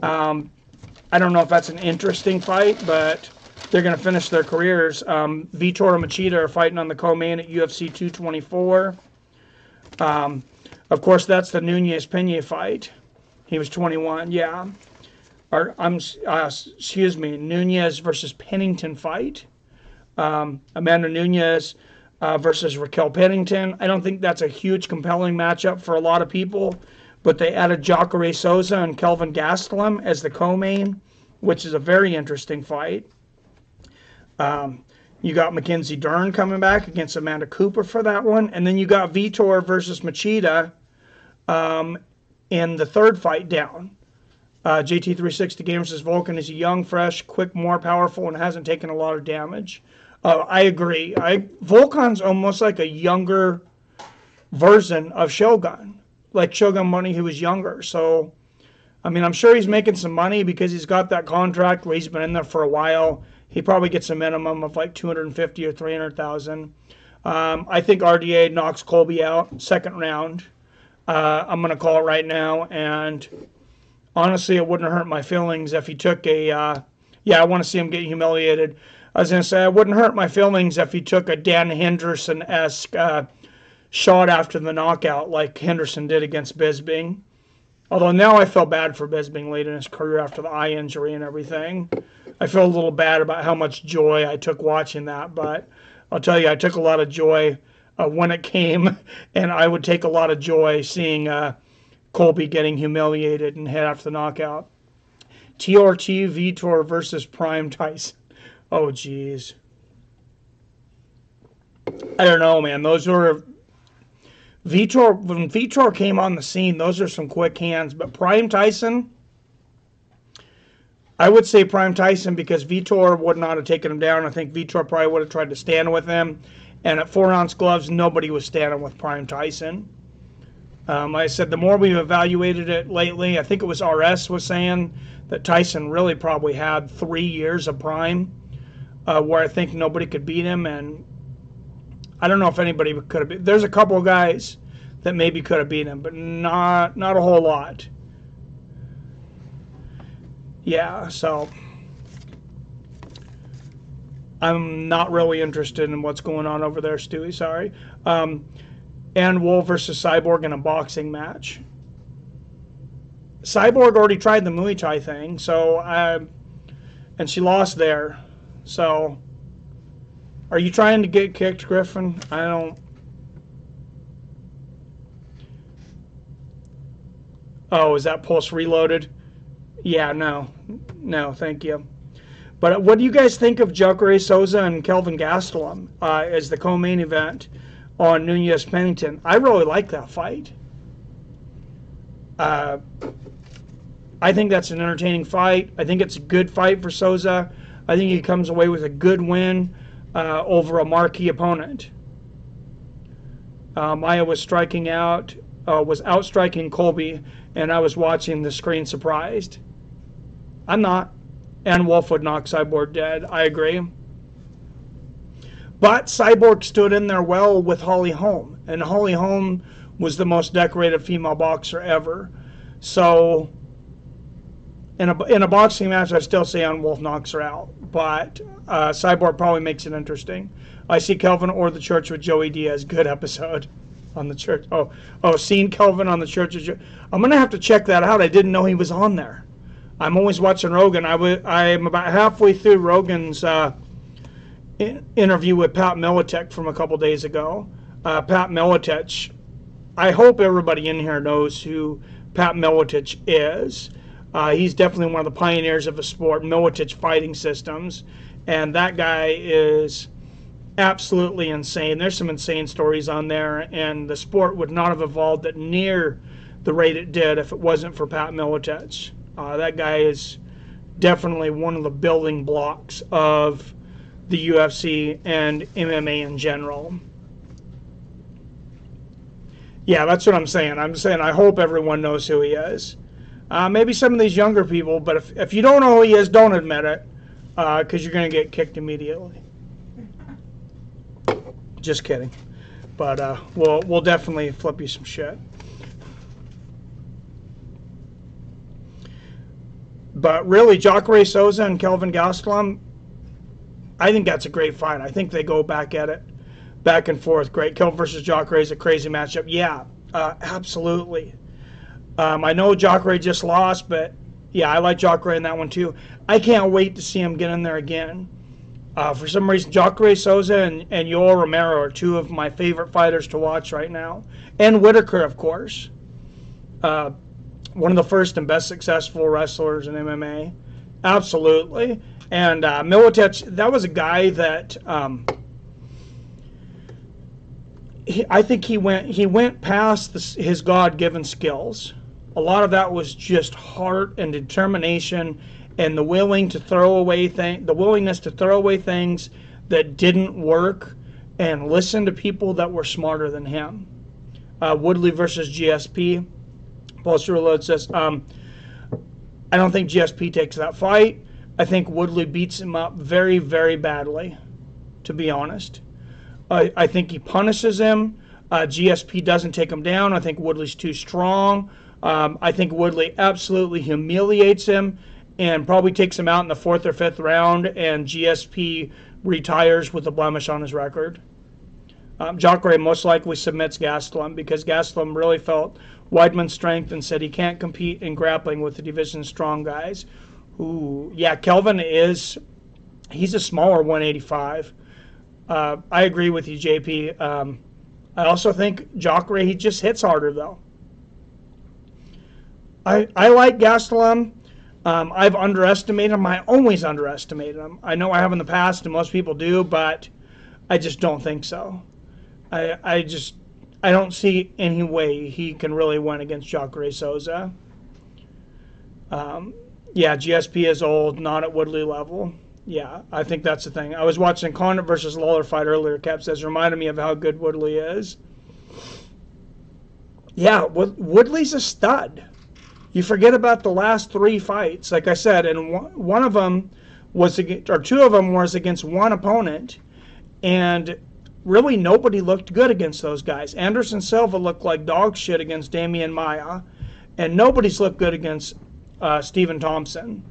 I don't know if that's an interesting fight, but they're going to finish their careers. Vitor and Machida are fighting on the co-main at UFC 224. Of course, that's the Nunez-Pena fight. He was 21, yeah. Excuse me, Nunez versus Pennington fight. Amanda Nunez versus Raquel Pennington. I don't think that's a huge, compelling matchup for a lot of people, but they added Jacare Souza and Kelvin Gastelum as the co-main, which is a very interesting fight. You got Mackenzie Dern coming back against Amanda Cooper for that one, and then you got Vitor versus Machida in the third fight down. JT360 Games says Volkan is young, fresh, quick, more powerful, and hasn't taken a lot of damage. I agree. Volkan's almost like a younger version of Shogun, like Shogun Money, who was younger. So, I mean, I'm sure he's making some money because he's got that contract where he's been in there for a while. He probably gets a minimum of like 250 or 300,000. I think RDA knocks Colby out second round. I'm going to call it right now, and honestly, it wouldn't hurt my feelings if he took a, I want to see him get humiliated. I was going to say, it wouldn't hurt my feelings if he took a Dan Henderson-esque shot after the knockout like Henderson did against Bisping. Although now I feel bad for Bisping late in his career after the eye injury and everything. I feel a little bad about how much joy I took watching that, but I'll tell you, I took a lot of joy when it came, and I would take a lot of joy seeing Colby getting humiliated and head after the knockout. TRT Vitor versus Prime Tyson. Oh, geez. I don't know, man. Those were Vitor. When Vitor came on the scene, those are some quick hands. But Prime Tyson, I would say Prime Tyson because Vitor would not have taken him down. I think Vitor probably would have tried to stand with him. And at 4-ounce gloves, nobody was standing with Prime Tyson. I said the more we've evaluated it lately, I think it was RS was saying that Tyson really probably had 3 years of prime, where I think nobody could beat him. And I don't know if anybody could have beat. There's a couple of guys that maybe could have beat him, but not a whole lot. Yeah, so I'm not really interested in what's going on over there, Stewie. Sorry. And Wolf versus Cyborg in a boxing match. Cyborg already tried the Muay Thai thing, so and she lost there. So, are you trying to get kicked, Griffin? I don't. Oh, is that Pulse Reloaded? Yeah, no, thank you. But what do you guys think of Jacare Souza and Kelvin Gastelum as the co-main event on Nunez Pennington? I really like that fight. I think that's an entertaining fight. I think it's a good fight for Souza. I think he comes away with a good win over a marquee opponent. Maya was outstriking Colby, and I was watching the screen surprised. I'm not. And Wolf would knock Cyborg dead. I agree. But Cyborg stood in there well with Holly Holm. And Holly Holm was the most decorated female boxer ever. So, in a boxing match, I still say Wolf knocks her out. But Cyborg probably makes it interesting. I see Kelvin or the Church with Joey Diaz. Good episode on the Church. Oh, seen Kelvin on the Church of Joey. I'm going to have to check that out. I didn't know he was on there. I'm always watching Rogan. I'm about halfway through Rogan's interview with Pat Miletich from a couple days ago. Pat Miletich, I hope everybody in here knows who Pat Miletich is. He's definitely one of the pioneers of the sport, Miletich fighting systems, and that guy is absolutely insane. There's some insane stories on there, and the sport would not have evolved at near the rate it did if it wasn't for Pat Miletich. That guy is definitely one of the building blocks of the UFC and MMA in general. Yeah, that's what I'm saying. I'm saying I hope everyone knows who he is. Maybe some of these younger people, but if you don't know who he is, don't admit it, because you're going to get kicked immediately. Just kidding. But we'll definitely flip you some shit. But really, Jacare Souza and Kelvin Gastelum, I think that's a great fight. I think they go back at it, back and forth. Great. Kelvin versus Jacare is a crazy matchup. Yeah, absolutely. I know Jacare just lost, but yeah, I like Jacare in that one too. I can't wait to see him get in there again. For some reason, Jacare Souza and Yoel Romero are two of my favorite fighters to watch right now. And Whitaker, of course. One of the first and best successful wrestlers in MMA. Absolutely. And Miletich, that was a guy that I think he went past his God-given skills. A lot of that was just heart and determination and the willingness to throw away things that didn't work and listen to people that were smarter than him. Woodley versus GSP. Pulse Reload says, I don't think GSP takes that fight. I think Woodley beats him up very, very badly, to be honest. I think he punishes him. GSP doesn't take him down. I think Woodley's too strong. I think Woodley absolutely humiliates him and probably takes him out in the 4th or 5th round, and GSP retires with a blemish on his record. Jacare most likely submits Gastelum because Gastelum really felt Weidman's strength and said he can't compete in grappling with the division's strong guys. Ooh, yeah, Kelvin he's a smaller 185. I agree with you, JP. I also think Jacare, he just hits harder, though. I like Gastelum. I've underestimated him. I always underestimated him. I know I have in the past, and most people do, but I just don't think so. I don't see any way he can really win against Jacare Souza. Yeah, GSP is old, not at Woodley level. Yeah, I think that's the thing. I was watching Condit versus Lawler fight earlier. Cap says, reminded me of how good Woodley is. Yeah, Woodley's a stud. You forget about the last 3 fights, like I said, and one of them was against, or 2 of them was against one opponent, and really nobody looked good against those guys. Anderson Silva looked like dog shit against Damian Maia, and nobody's looked good against Stephen Thompson.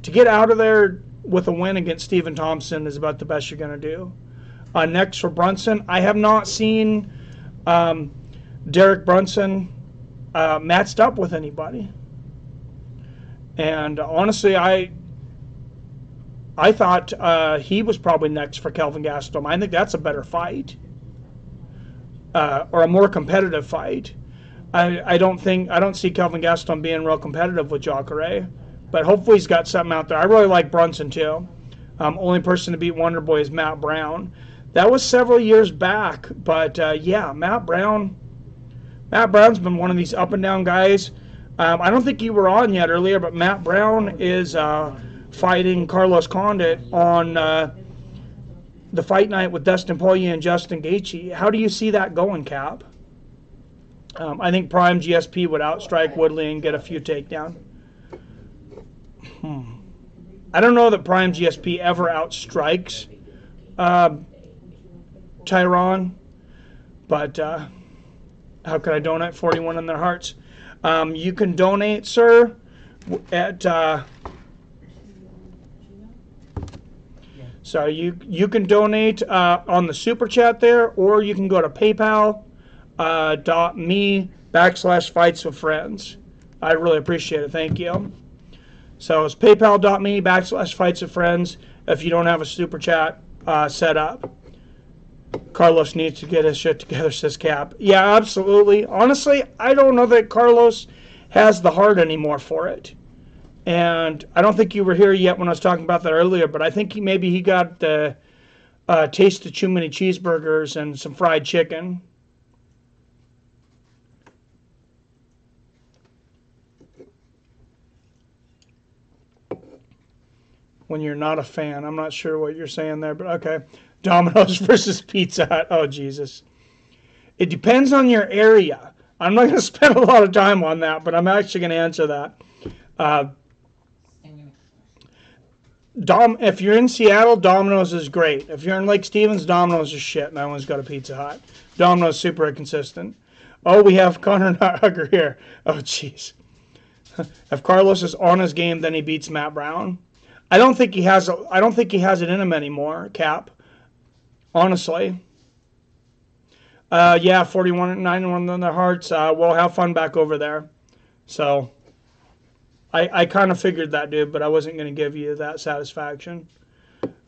To get out of there with a win against Stephen Thompson is about the best you're going to do. Next for Brunson, I have not seen Derek Brunson matched up with anybody. And honestly, I thought he was probably next for Kelvin Gastelum. I think that's a better fight, or a more competitive fight. I don't see Kelvin Gastelum being real competitive with Jacare, but hopefully he's got something out there. I really like Brunson too. Only person to beat Wonderboy is Matt Brown. That was several years back, but yeah, Matt Brown's been one of these up and down guys. I don't think you were on yet earlier, but Matt Brown is fighting Carlos Condit on the fight night with Dustin Poirier and Justin Gaethje. How do you see that going, Cap? I think Prime GSP would outstrike Woodley and get a few takedowns. I don't know that Prime GSP ever outstrikes Tyron, but how can I donate? 41 in their hearts. You can donate, sir, at so you can donate on the super chat there, or you can go to paypal.me/fightswithfriends. I really appreciate it. Thank you. So it's paypal.me/fightswithfriends if you don't have a super chat set up. Carlos needs to get his shit together, says Cap. Yeah, absolutely. Honestly, I don't know that Carlos has the heart anymore for it. And I don't think you were here yet when I was talking about that earlier, but I think maybe he got the taste of too many cheeseburgers and some fried chicken. When you're not a fan. I'm not sure what you're saying there, but okay. Domino's versus Pizza Hut. Oh, Jesus. It depends on your area. I'm not going to spend a lot of time on that, but I'm actually going to answer that. If you're in Seattle, Domino's is great. If you're in Lake Stevens, Domino's is shit. No one's got a Pizza Hut. Domino's super inconsistent. Oh, we have Connor Hugger here. Oh, jeez. If Carlos is on his game, then he beats Matt Brown. I don't think he has it in him anymore, Cap. Honestly. Yeah, 41-9 on their hearts. We'll have fun back over there. So I kind of figured that, dude, but I wasn't going to give you that satisfaction.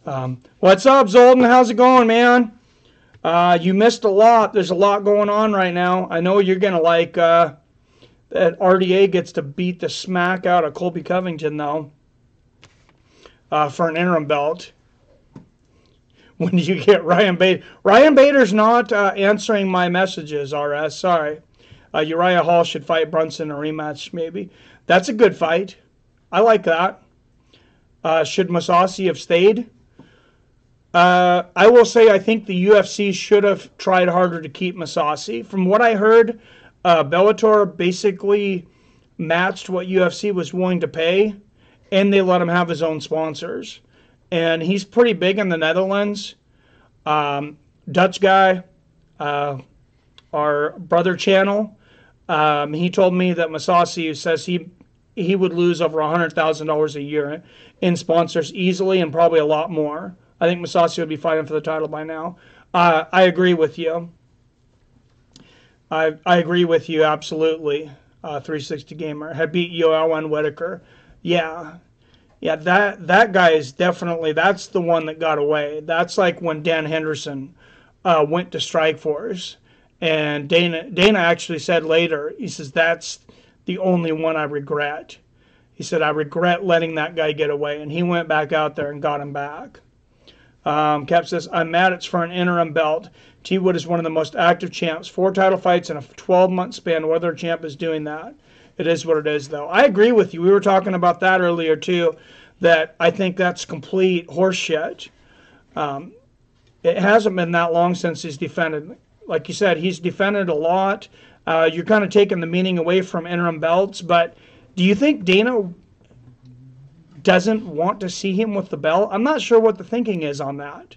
What's up, Zolden? How's it going, man? You missed a lot. There's a lot going on right now. I know you're going to like that RDA gets to beat the smack out of Colby Covington, though, for an interim belt. When do you get Ryan Bader? Ryan Bader's not answering my messages, RS. Sorry. Uriah Hall should fight Brunson in a rematch, maybe. That's a good fight. I like that. Should Masasi have stayed? I will say I think the UFC should have tried harder to keep Masasi. From what I heard, Bellator basically matched what UFC was willing to pay, and they let him have his own sponsors. And he's pretty big in the Netherlands. Dutch guy, our brother channel, he told me that Masasi says he would lose over $100,000 a year in sponsors easily, and probably a lot more. I think Masasi would be fighting for the title by now. I agree with you. I agree with you absolutely. 360 Gamer had beat Yoel Whitaker. Yeah, that guy is definitely, that's the one that got away. That's like when Dan Henderson went to Strikeforce, and Dana actually said later, he says, that's the only one I regret. He said, I regret letting that guy get away, and he went back out there and got him back. Cap says, I'm mad it's for an interim belt. T. Wood is one of the most active champs. 4 title fights in a 12-month span. Whether a champ is doing that. It is what it is, though. I agree with you. We were talking about that earlier, too, that I think that's complete horseshit. It hasn't been that long since he's defended. Like you said, he's defended a lot. You're kind of taking the meaning away from interim belts, but do you think Dana doesn't want to see him with the belt? I'm not sure what the thinking is on that.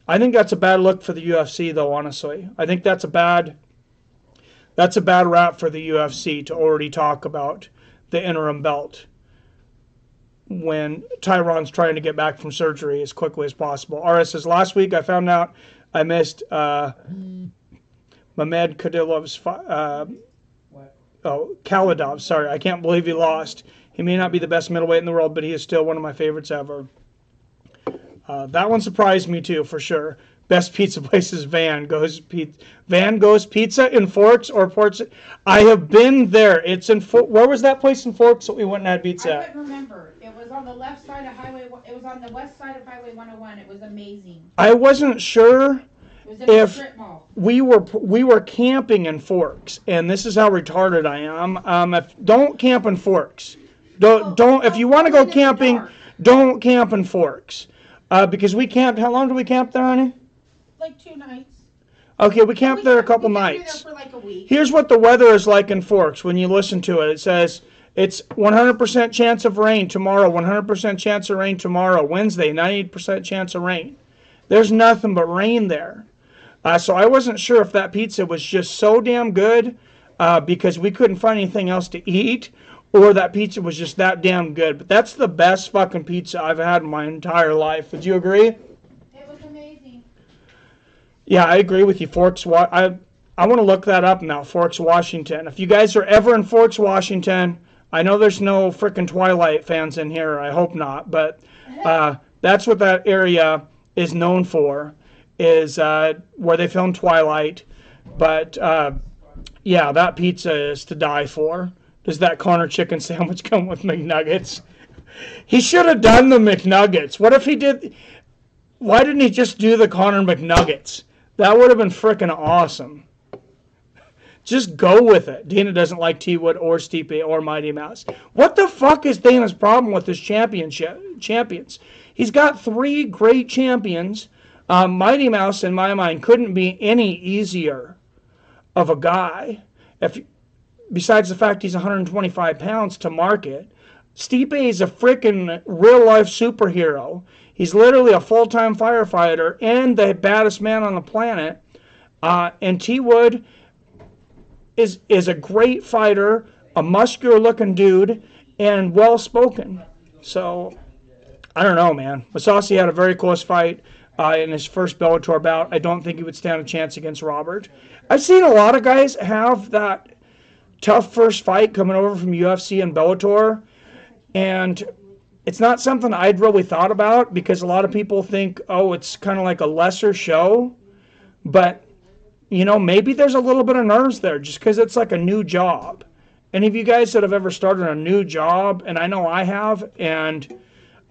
I think that's a bad look for the UFC, though, honestly. I think that's a bad rap for the UFC to already talk about the interim belt when Tyron's trying to get back from surgery as quickly as possible. RS says, last week I found out I missed Mamed Kadilov's Khalidov. Sorry, I can't believe he lost. He may not be the best middleweight in the world, but he is still one of my favorites ever. That one surprised me too, for sure. Best pizza place is Van Goes Pizza in Forks or Ports. I have been there. It's in where was that place in Forks that we went and had pizza at? I couldn't remember. It was on the left side of Highway. It was on the west side of Highway 101. It was amazing. I wasn't sure if strip mall. we were camping in Forks, and this is how retarded I am. Don't camp in Forks. Don't if you want to go camping, don't camp in Forks. Because we camped. How long did we camp there, honey? Like 2 nights. Okay, we camped there a couple nights. There for like a week. Here's what the weather is like in Forks when you listen to it. It says it's 100% chance of rain tomorrow, 100% chance of rain tomorrow, Wednesday, 98% chance of rain. There's nothing but rain there. So I wasn't sure if that pizza was just so damn good because we couldn't find anything else to eat, or that pizza was just that damn good. But that's the best fucking pizza I've had in my entire life. Would you agree? It was amazing. Yeah, I agree with you. Forks, I want to look that up now, Forks, Washington. If you guys are ever in Forks, Washington, I know there's no frickin' Twilight fans in here. I hope not. But that's what that area is known for, is where they filmed Twilight. But Yeah, that pizza is to die for. Does that Connor chicken sandwich come with McNuggets? He should have done the McNuggets. What if he did? Why didn't he just do the Connor McNuggets? That would have been freaking awesome. Just go with it. Dana doesn't like T-Wood or Stipe or Mighty Mouse. What the fuck is Dana's problem with his champions? He's got 3 great champions. Mighty Mouse, in my mind, couldn't be any easier of a guy. Besides the fact he's 125 pounds to market. Stipe is a freaking real-life superhero. He's literally a full-time firefighter and the baddest man on the planet. And T-Wood is a great fighter, a muscular-looking dude, and well-spoken. So, I don't know, man. Masasi had a very close fight in his first Bellator bout. I don't think he would stand a chance against Robert. I've seen a lot of guys have that tough first fight coming over from UFC and Bellator, and it's not something I'd really thought about because a lot of people think, oh, it's kind of like a lesser show, but you know, maybe there's a little bit of nerves there just because it's like a new job. Any of you guys that have ever started a new job, and I know I have, and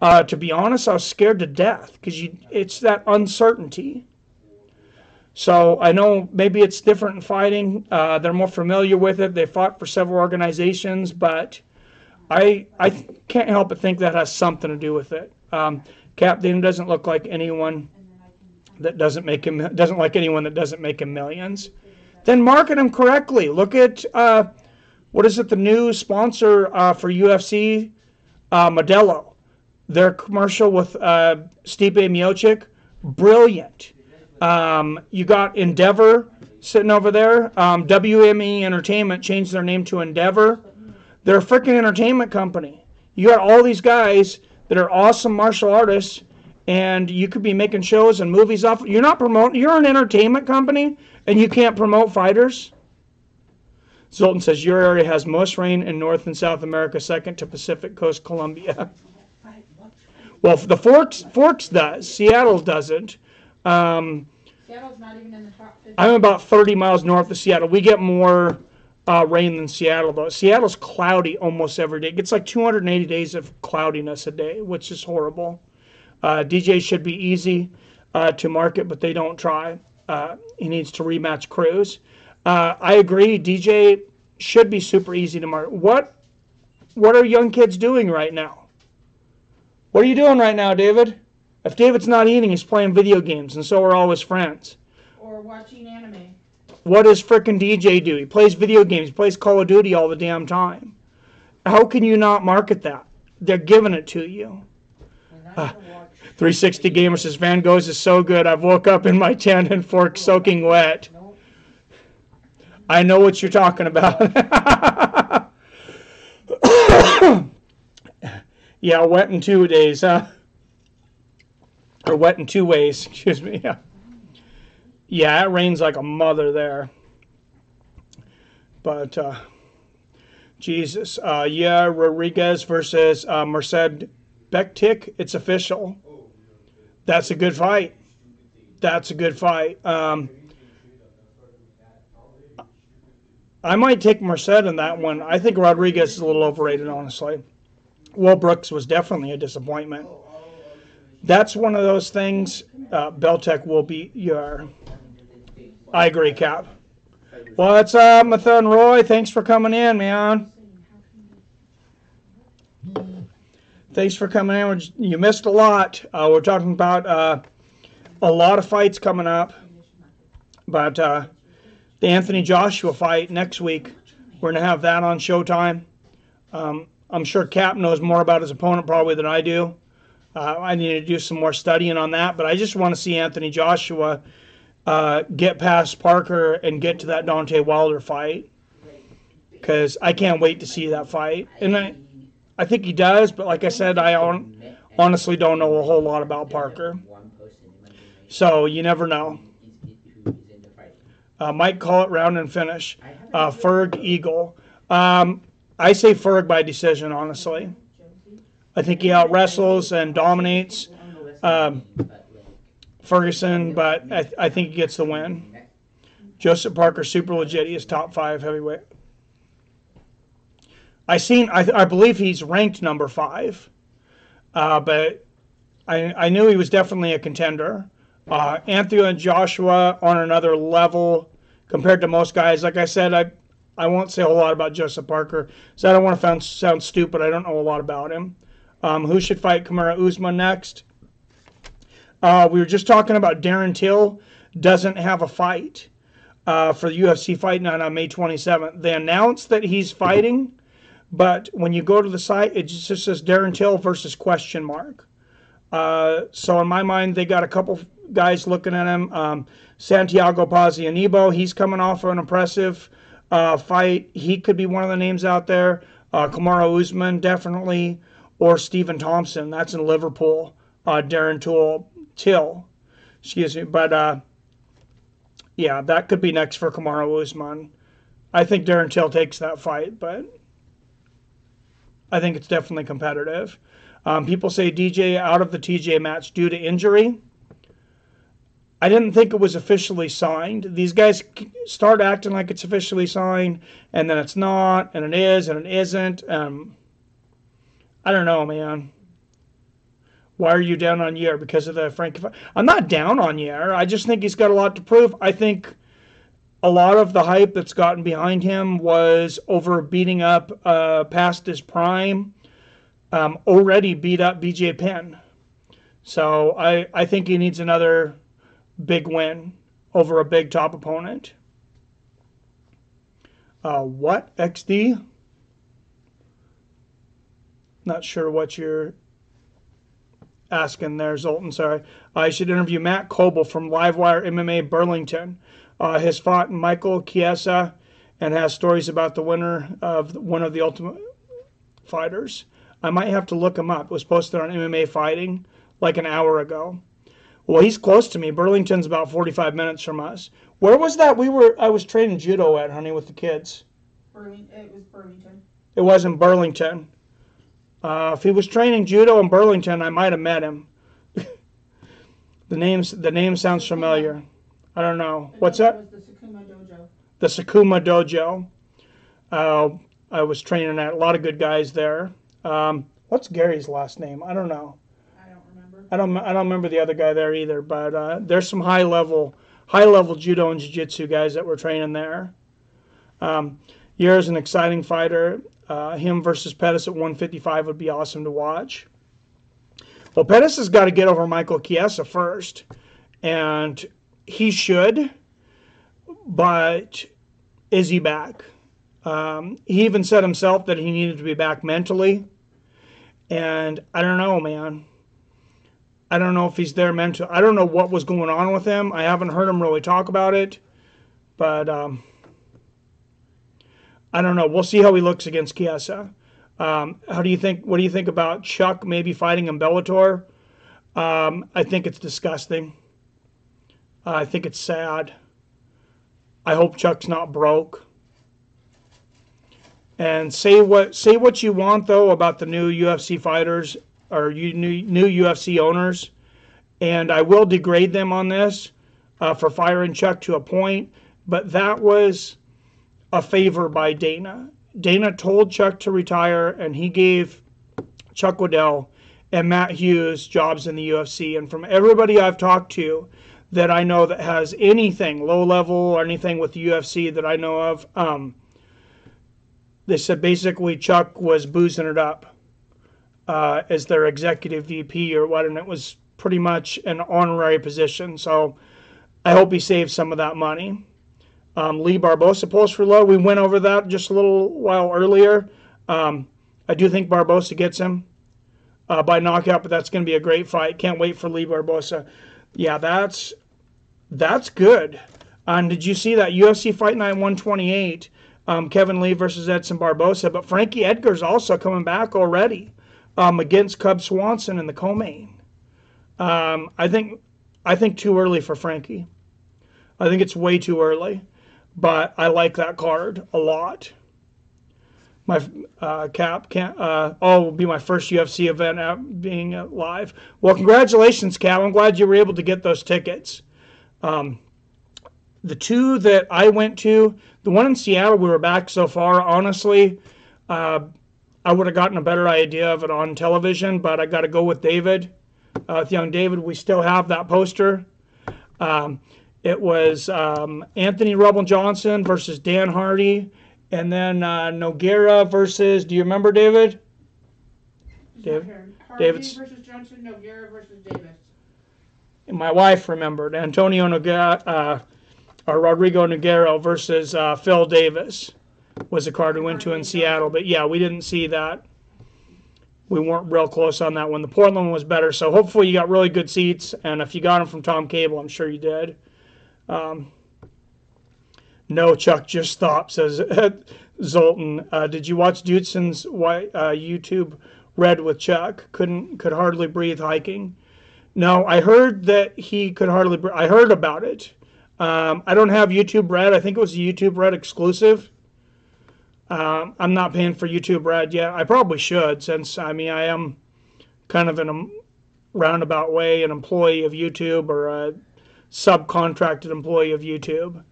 to be honest, I was scared to death because it's that uncertainty. So I know maybe it's different in fighting. They're more familiar with it. They fought for several organizations, but I can't help but think that has something to do with it. Cap Dana doesn't look like anyone that doesn't like anyone that doesn't make him millions. Then market him correctly. Look at the new sponsor for UFC, Modelo. Their commercial with Stipe Miocic, brilliant. You got Endeavor sitting over there. WME Entertainment changed their name to Endeavor. They're a freaking entertainment company. You got all these guys that are awesome martial artists, and you could be making shows and movies off. You're not promoting. You're an entertainment company, and you can't promote fighters. Zoltan says your area has most rain in North and South America, second to Pacific Coast Colombia. Well, the Forks does. Seattle doesn't. Seattle's not even in the top 50. I'm about 30 miles north of Seattle. We get more rain than Seattle, though. Seattle's cloudy almost every day. It gets like 280 days of cloudiness a day, which is horrible. DJ should be easy to market, but they don't try. He needs to rematch Cruz. I agree. DJ should be super easy to market. What are young kids doing right now? What are you doing right now, David? If David's not eating, he's playing video games, and so are all his friends. Or watching anime. What does frickin' DJ do? He plays video games. He plays Call of Duty all the damn time. How can you not market that? They're giving it to you. 360 Gamer says, Van Gogh's is so good. I've woke up in my tent and fork soaking wet. I know what you're talking about. Yeah, wet in 2 days, huh? Or wet in 2 ways, excuse me. Yeah, it rains like a mother there. But, Jesus. Yeah, Rodriguez versus Merced Bektik. It's official. That's a good fight. That's a good fight. I might take Merced in that one. I think Rodriguez is a little overrated, honestly. Will Brooks was definitely a disappointment. That's one of those things. Beltec will be your... I agree, Cap. What's up, Mathan Roy? Thanks for coming in, man. Thanks for coming in. You missed a lot. We're talking about a lot of fights coming up. But the Anthony Joshua fight next week, we're going to have that on Showtime. I'm sure Cap knows more about his opponent probably than I do. I need to do some more studying on that, but I just want to see Anthony Joshua get past Parker and get to that Deontay Wilder fight, because I can't wait to see that fight. And I think he does, but like I said, I honestly don't know a whole lot about Parker. So you never know. Might call it round and finish. Ferg Eagle. I say Ferg by decision, honestly. I think he out-wrestles and dominates Ferguson, but I think he gets the win. Joseph Parker, super legit. He is top 5 heavyweight. I believe he's ranked number 5, but I knew he was definitely a contender. Anthony and Joshua on another level compared to most guys. Like I said, I won't say a whole lot about Joseph Parker, so I don't want to sound stupid. I don't know a lot about him. Who should fight Kamaru Usman next? We were just talking about Darren Till doesn't have a fight for the UFC Fight Night on May 27th. They announced that he's fighting, but when you go to the site, it just says Darren Till versus question mark. So in my mind, they got a couple guys looking at him. Santiago Ponzinibbio, he's coming off of an impressive fight. He could be one of the names out there. Kamaru Usman, definitely. Or Stephen Thompson, that's in Liverpool. Darren Till, excuse me. But yeah, that could be next for Kamaru Usman. I think Darren Till takes that fight, but I think it's definitely competitive. People say DJ out of the TJ match due to injury. I didn't think it was officially signed. These guys start acting like it's officially signed, and then it's not, and it is, and it isn't. I don't know, man. Why are you down on Yair? Because of the Frankie fight? I'm not down on Yair. I just think he's got a lot to prove. I think a lot of the hype that's gotten behind him was over beating up past his prime. Already beat up BJ Penn. So I think he needs another big win over a big top opponent. What? XD? Not sure what you're asking there, Zoltan. Sorry. I should interview Matt Coble from Livewire MMA Burlington. Has fought Michael Chiesa and has stories about the winner of one of the Ultimate Fighters. I might have to look him up. It was posted on MMA Fighting like an hour ago. Well, he's close to me. Burlington's about 45 minutes from us. Where was that? I was training judo at, honey, with the kids. It was Burlington. It wasn't Burlington. If he was training judo in Burlington, I might have met him. The name sounds familiar. I don't know. What's that? It was the Sakuma Dojo. The Sakuma Dojo. I was training at a lot of good guys there. What's Gary's last name? I don't know. I don't remember. I don't remember the other guy there either. But there's some high level judo and jiu-jitsu guys that were training there. Yair's an exciting fighter. Him versus Pettis at 155 would be awesome to watch. Well, Pettis has got to get over Michael Chiesa first, and he should. But is he back? He even said himself that he needed to be back mentally. And I don't know, man. I don't know if he's there mentally. I don't know what was going on with him. I haven't heard him really talk about it. But I don't know. We'll see how he looks against Chiesa. What do you think about Chuck maybe fighting in Bellator? I think it's disgusting. I think it's sad. I hope Chuck's not broke. And say what you want though about the new UFC fighters or new UFC owners, and I will degrade them on this for firing Chuck to a point. But that was a favor by Dana. Dana told Chuck to retire, and he gave Chuck Liddell and Matt Hughes jobs in the UFC. And from everybody I've talked to that I know that has anything low level or anything with the UFC that I know of, they said basically Chuck was boozing it up as their executive VP or what, and it was pretty much an honorary position. So I hope he saves some of that money. Lee Barbosa pulls for low. We went over that just a little while earlier. I do think Barbosa gets him by knockout, but that's going to be a great fight. Can't wait for Lee Barbosa. Yeah, that's good. And did you see that UFC Fight Night 128? Kevin Lee versus Edson Barbosa, but Frankie Edgar's also coming back already against Cub Swanson in the co-main. I think too early for Frankie. I think it's way too early, but I like that card a lot. My Cap can't. Will be my first UFC event being live. Well, congratulations, Cap. I'm glad you were able to get those tickets. the two that I went to, the one in Seattle, we were back so far. Honestly, I would have gotten a better idea of it on television, but I got to go with David. With young David, we still have that poster. It was Anthony Rebel Johnson versus Dan Hardy, and then Nogueira versus. Do you remember David? Hardy versus Johnson, Nogueira versus Davis. And my wife remembered Antonio Nogueira or Rodrigo Nogueira versus Phil Davis was a card we went to in Seattle. But yeah, we didn't see that. We weren't real close on that one. The Portland one was better, so hopefully you got really good seats. And if you got them from Tom Cable, I'm sure you did. No, Chuck, just stop, says Zoltan. Did you watch Dudeson's YouTube Red with Chuck? Could hardly breathe hiking. No, I heard that he could hardly breathe. I heard about it. I don't have YouTube Red. I think it was a YouTube Red exclusive. I'm not paying for YouTube Red yet. I probably should, since I am kind of in a roundabout way an employee of YouTube or a subcontracted employee of YouTube.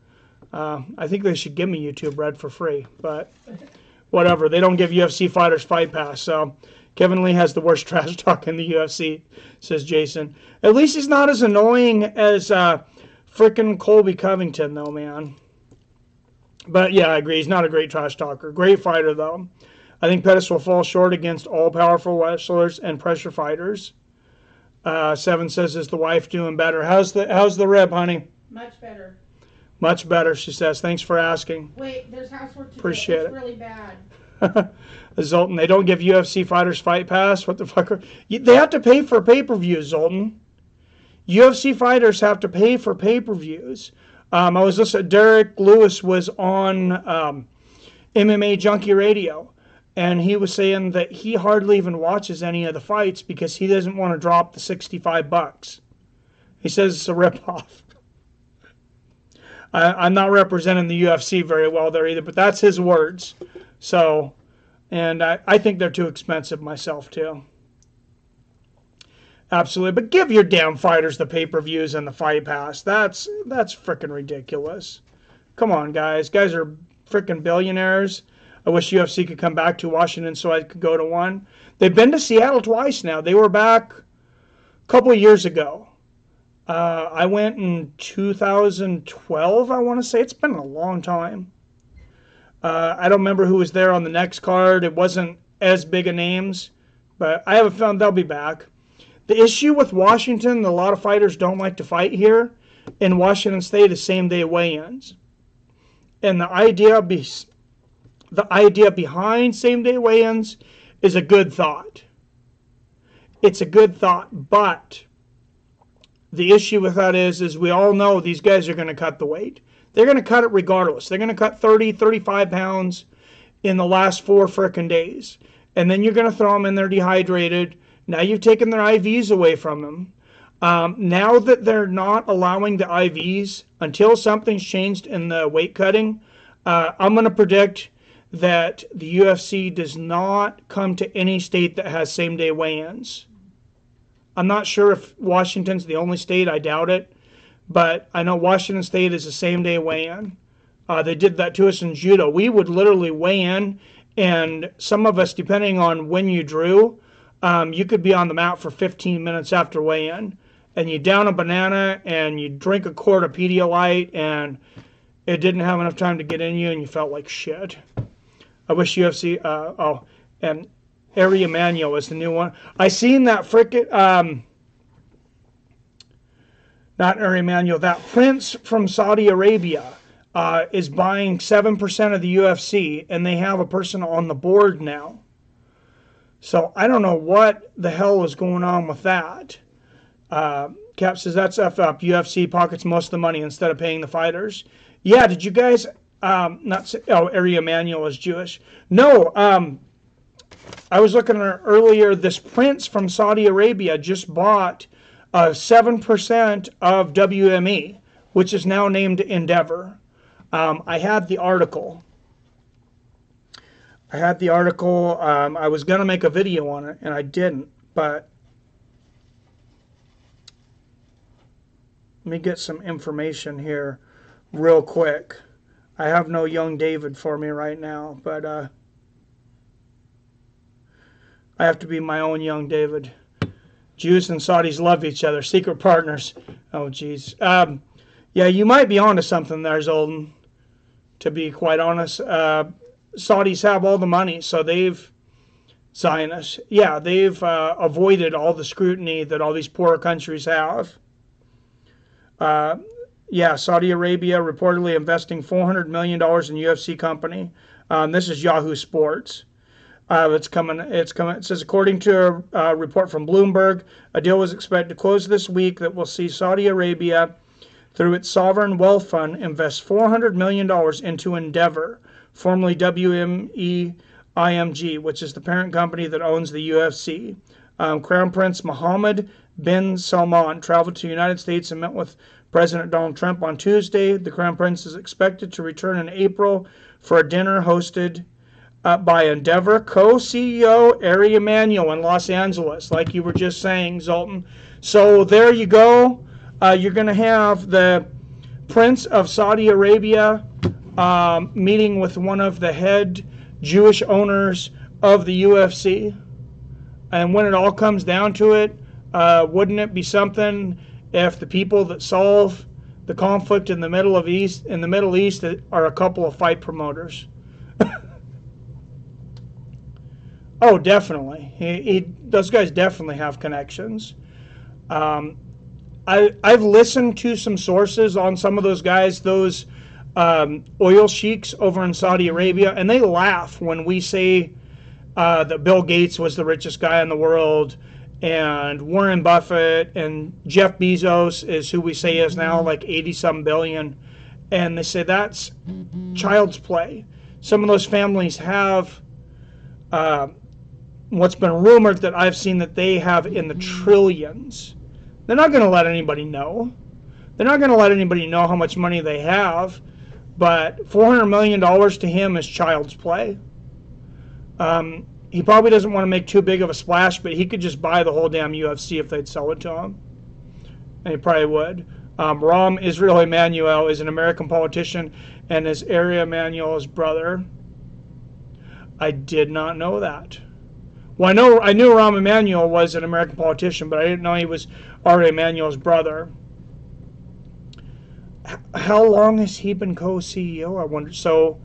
I think they should give me YouTube Red for free, but whatever. They don't give UFC fighters Fight Pass, so Kevin Lee has the worst trash talk in the UFC, says Jason. At least he's not as annoying as frickin' Colby Covington, though, man. But yeah, I agree. He's not a great trash talker. Great fighter, though. I think Pettis will fall short against all powerful wrestlers and pressure fighters. Seven says, "Is the wife doing better?" How's the rib, honey? Much better. Much better, she says. Thanks for asking. Wait, there's housework to do. Appreciate it. It's really bad. Zoltan, they don't give UFC fighters Fight Pass. What the fuck? They have to pay for pay-per-views, Zoltan. UFC fighters have to pay for pay-per-views. I was listening. Derek Lewis was on MMA Junkie Radio, and he was saying that he hardly even watches any of the fights because he doesn't want to drop the $65. He says it's a ripoff. I'm not representing the UFC very well there either, but that's his words. So, and I think they're too expensive myself too. Absolutely, but give your damn fighters the pay-per-views and the Fight Pass. That's freaking ridiculous. Come on, guys. Guys are freaking billionaires. I wish UFC could come back to Washington so I could go to one. They've been to Seattle twice now. They were back a couple of years ago. I went in 2012, I want to say. It's been a long time. I don't remember who was there on the next card. It wasn't as big of names, but I have a feeling they'll be back. The issue with Washington, a lot of fighters don't like to fight here. In Washington State is same-day weigh-ins. And the idea behind same-day weigh-ins is a good thought. It's a good thought, but the issue with that is we all know these guys are going to cut the weight. They're going to cut it regardless. They're going to cut 30, 35 pounds in the last 4 frickin' days. And then you're going to throw them in there dehydrated. Now you've taken their IVs away from them. Now that they're not allowing the IVs until something's changed in the weight cutting, I'm going to predict that the UFC does not come to any state that has same-day weigh-ins. I'm not sure if Washington's the only state. I doubt it. But I know Washington State is a same-day weigh-in. They did that to us in judo. We would literally weigh in, and some of us, depending on when you drew, you could be on the mat for 15 minutes after weigh-in, and you down a banana, and you drink a quart of Pedialyte, and it didn't have enough time to get in you, and you felt like shit. I wish UFC, and Ari Emanuel is the new one. I seen that frickin', not Ari Emanuel, that prince from Saudi Arabia is buying 7% of the UFC, and they have a person on the board now. So I don't know what the hell is going on with that. Cap says that's F up. UFC pockets most of the money instead of paying the fighters. Yeah, did you guys not say, Ari Emanuel is Jewish? No, I was looking at earlier, this prince from Saudi Arabia just bought 7% of WME, which is now named Endeavor. I had the article. I was going to make a video on it, and I didn't. But let me get some information here real quick. I have no young David for me right now, but I have to be my own young David. Jews and Saudis love each other, secret partners. Oh, geez. Yeah, you might be onto something there, Zoltan, to be quite honest. Saudis have all the money, so they've, Zionists, yeah, they've avoided all the scrutiny that all these poorer countries have. Yeah, Saudi Arabia reportedly investing $400 million in UFC company. This is Yahoo Sports. It's coming. It says, according to a report from Bloomberg, a deal was expected to close this week that will see Saudi Arabia, through its sovereign wealth fund, invest $400 million into Endeavor, formerly WME IMG, which is the parent company that owns the UFC. Crown Prince Mohammed bin Salman traveled to the United States and met with President Donald Trump on Tuesday. The Crown Prince is expected to return in April for a dinner hosted by Endeavor co-CEO Ari Emanuel in Los Angeles, like you were just saying, Zoltan. So there you go. You're going to have the Prince of Saudi Arabia meeting with one of the head Jewish owners of the UFC. And when it all comes down to it, wouldn't it be something if the people that solve the conflict in the Middle East are a couple of fight promoters? Oh, definitely. Those guys definitely have connections. I've listened to some sources on some of those guys, those oil sheiks over in Saudi Arabia, and they laugh when we say that Bill Gates was the richest guy in the world, and Warren Buffett and Jeff Bezos is who we say is now like 80-some billion, and they say that's child's play. Some of those families have what's been rumored that I've seen that they have in the trillions. They're not going to let anybody know. They're not going to let anybody know how much money they have, but $400 million to him is child's play. He probably doesn't want to make too big of a splash, but he could just buy the whole damn UFC if they'd sell it to him. And he probably would. Rahm Israel Emanuel is an American politician and is Ari Emanuel's brother. I did not know that. Well, I knew Rahm Emanuel was an American politician, but I didn't know he was Ari Emanuel's brother. How long has he been co-CEO? I wonder. So,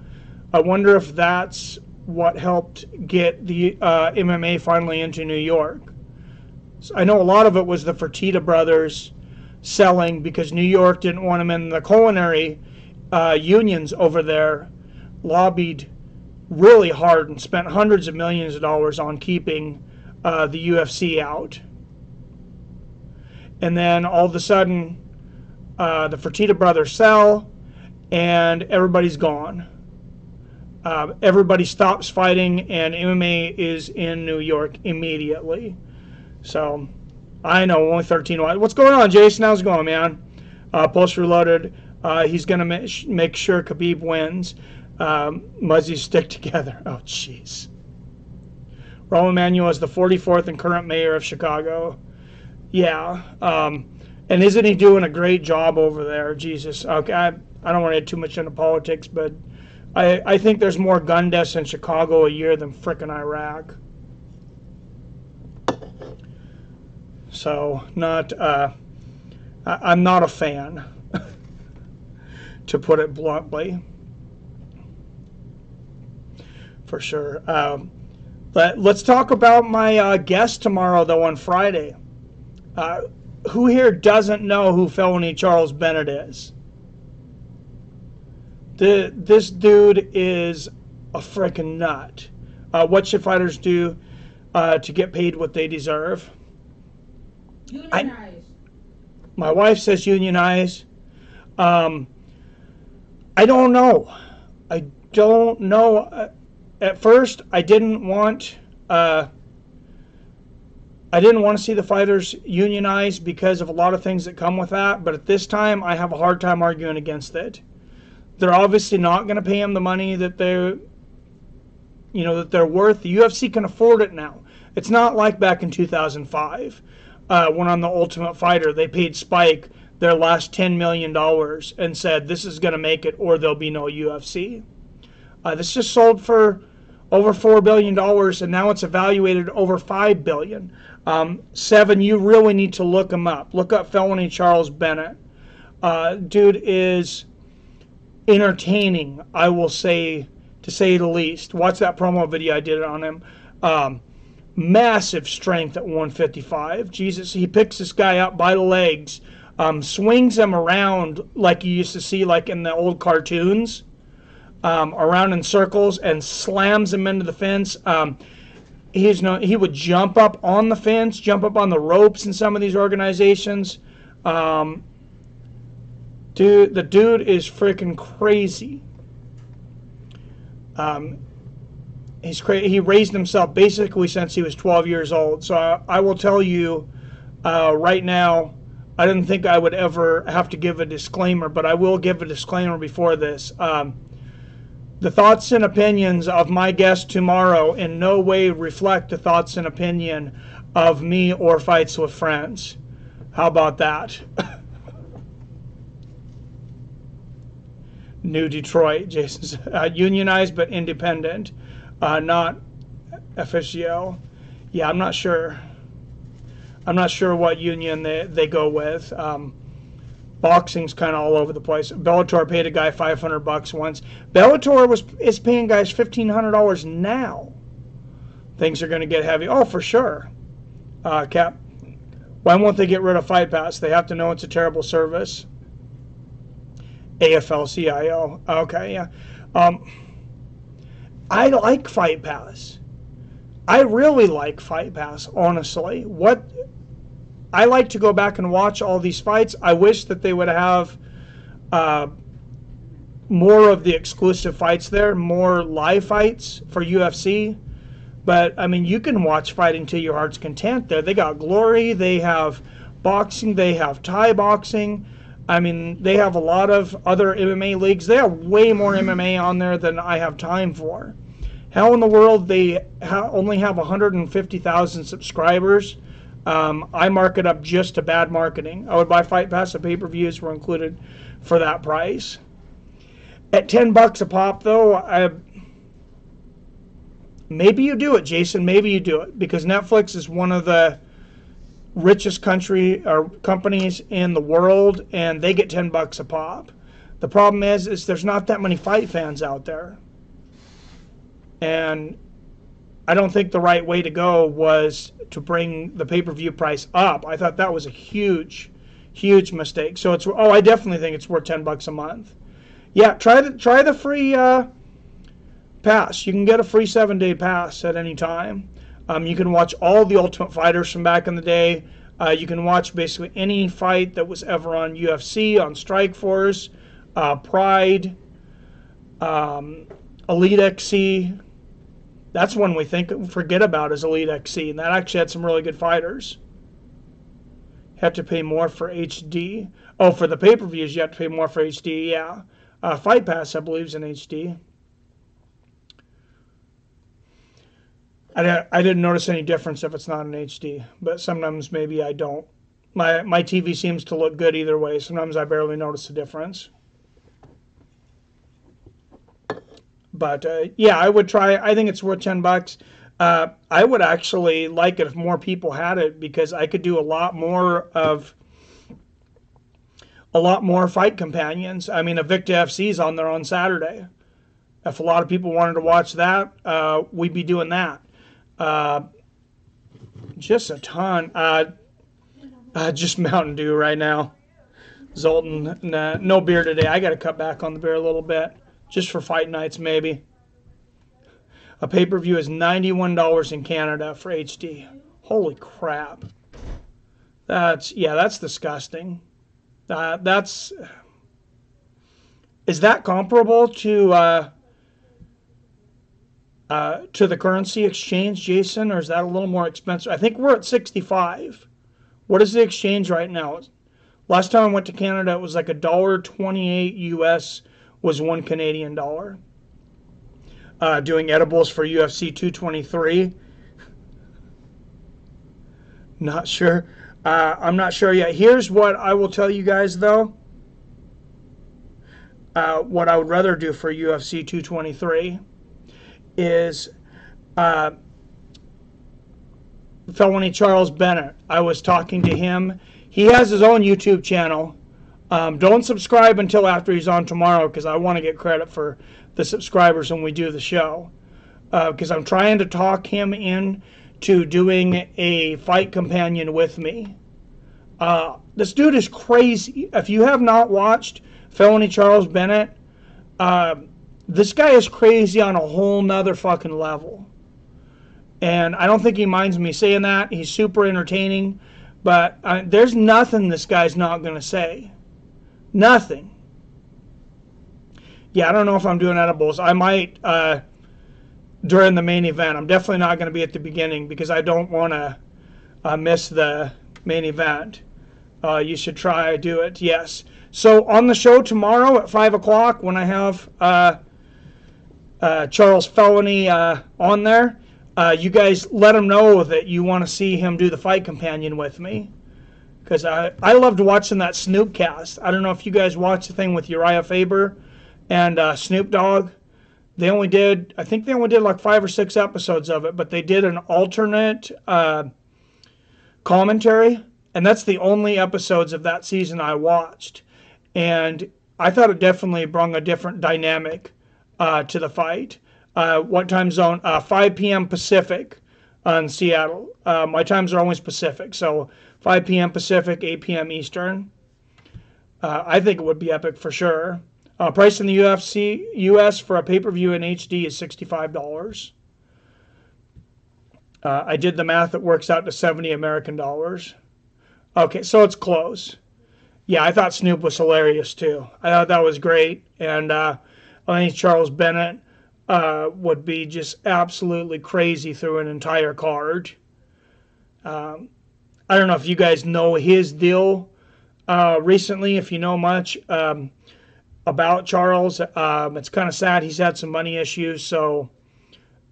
I wonder if that's what helped get the MMA finally into New York. So I know a lot of it was the Fertitta brothers selling because New York didn't want them in. The culinary unions over there lobbied really hard and spent hundreds of millions of dollars on keeping the UFC out. And then all of a sudden, the Fertitta brothers sell, and everybody's gone. Everybody stops fighting, and MMA is in New York immediately. So, I know, only 13. What's going on, Jason? How's it going, man? Post Reloaded. He's going to make sure Khabib wins. Muzzies stick together. Oh, jeez. Rahm Emanuel is the 44th and current mayor of Chicago. Yeah. And isn't he doing a great job over there? Jesus. Okay, I don't want to get too much into politics, but I think there's more gun deaths in Chicago a year than frickin' Iraq. So, I'm not a fan, to put it bluntly. For sure. Let's talk about my guest tomorrow, though, on Friday. Who here doesn't know who Felony Charles Bennett is? This dude is a freaking nut. What should fighters do to get paid what they deserve? Unionize. My wife says unionize. I don't know. I don't know. At first, I didn't want to see the fighters unionize because of a lot of things that come with that. But at this time, I have a hard time arguing against it. They're obviously not going to pay them the money that they're worth. The UFC can afford it now. It's not like back in 2005 when on The Ultimate Fighter they paid Spike their last $10 million and said this is going to make it or there'll be no UFC. This just sold for over $4 billion, and now it's evaluated over $5 billion. Seven, you really need to look him up. Look up Felony Charles Bennett. Dude is entertaining, I will say, to say the least. Watch that promo video I did on him. Massive strength at 155. Jesus, he picks this guy up by the legs, swings him around like you used to see like in the old cartoons, around in circles, and slams him into the fence. He would jump up on the fence, jump up on the ropes in some of these organizations. The dude is freaking crazy. He's crazy. He raised himself basically since he was 12 years old. So I will tell you right now, I didn't think I would ever have to give a disclaimer, but I will give a disclaimer before this. The thoughts and opinions of my guest tomorrow in no way reflect the thoughts and opinion of me or Fights with Friends. How about that? New Detroit, Jason's unionized but independent, not officio. Yeah, I'm not sure. I'm not sure what union they go with. Boxing's kind of all over the place. Bellator paid a guy $500 once. Bellator is paying guys $1,500 now. Things are going to get heavy. Oh, for sure. Cap, why won't they get rid of Fight Pass? They have to know it's a terrible service. AFL-CIO. Okay, yeah. I like Fight Pass. I really like Fight Pass, honestly. I like to go back and watch all these fights. I wish that they would have more of the exclusive fights there, more live fights for UFC. But, I mean, you can watch fighting to your heart's content there. They got Glory, they have boxing, they have Thai boxing. I mean, they have a lot of other MMA leagues. They have way more MMA on there than I have time for. How in the world they only have 150,000 subscribers? I mark it up just to bad marketing. I would buy Fight Pass. The pay-per-views were included for that price. At $10 a pop, though, maybe you do it, Jason. Maybe you do it because Netflix is one of the richest companies in the world, and they get $10 a pop. The problem is there's not that many fight fans out there, and I don't think the right way to go was to bring the pay-per-view price up. I thought that was a huge, huge mistake. So I definitely think it's worth $10 a month. Yeah, try the free pass. You can get a free 7-day pass at any time. You can watch all the Ultimate Fighters from back in the day. You can watch basically any fight that was ever on UFC, on Strikeforce, Pride, Elite XC. That's one we forget about is Elite XC, and that actually had some really good fighters. You have to pay more for HD. Oh, for the pay-per-views, you have to pay more for HD, yeah. Fight Pass, I believe, is in HD. I didn't notice any difference if it's not in HD, but sometimes maybe I don't. My TV seems to look good either way. Sometimes I barely notice the difference. But yeah, I would try. I think it's worth $10. I would actually like it if more people had it because I could do a lot more fight companions. I mean, Invicta FC's on there on Saturday. If a lot of people wanted to watch that, we'd be doing that. Just a ton. Just Mountain Dew right now. Zoltan, no beer today. I got to cut back on the beer a little bit. Just for fight nights, maybe. A pay-per-view is $91 in Canada for HD. Holy crap. That's disgusting. Is that comparable to the currency exchange, Jason, or is that a little more expensive? I think we're at 65. What is the exchange right now? Last time I went to Canada, it was like $1.28 US was $1 Canadian. Doing edibles for UFC 223. Not sure. I'm not sure yet. Here's what I will tell you guys, though. What I would rather do for UFC 223 is felony Charles Bennett. I was talking to him. He has his own YouTube channel. Don't subscribe until after he's on tomorrow because I want to get credit for the subscribers when we do the show. Because I'm trying to talk him into doing a fight companion with me. This dude is crazy. If you have not watched Felony Charles Bennett, this guy is crazy on a whole nother fucking level. And I don't think he minds me saying that. He's super entertaining. But there's nothing this guy's not going to say. Nothing. Yeah, I don't know if I'm doing edibles. I might during the main event. I'm definitely not going to be at the beginning because I don't want to miss the main event. You should try do it. Yes. So on the show tomorrow at 5 o'clock when I have Charles Felony on there, you guys let him know that you want to see him do the fight companion with me. Because I loved watching that Snoop cast. I don't know if you guys watched the thing with Uriah Faber and Snoop Dogg. I think they only did like 5 or 6 episodes of it, but they did an alternate commentary. And that's the only episodes of that season I watched. And I thought it definitely brought a different dynamic to the fight. What time zone? 5 p.m. Pacific in Seattle. My times are always Pacific, so 5 p.m. Pacific, 8 p.m. Eastern. I think it would be epic for sure. Price in the US for a pay-per-view in HD is $65. I did the math. It works out to 70 American dollars. Okay, so it's close. Yeah, I thought Snoop was hilarious too. I thought that was great. And I think Charles Bennett would be just absolutely crazy through an entire card. I don't know if you guys know his deal recently, if you know much about Charles. It's kind of sad. He's had some money issues, so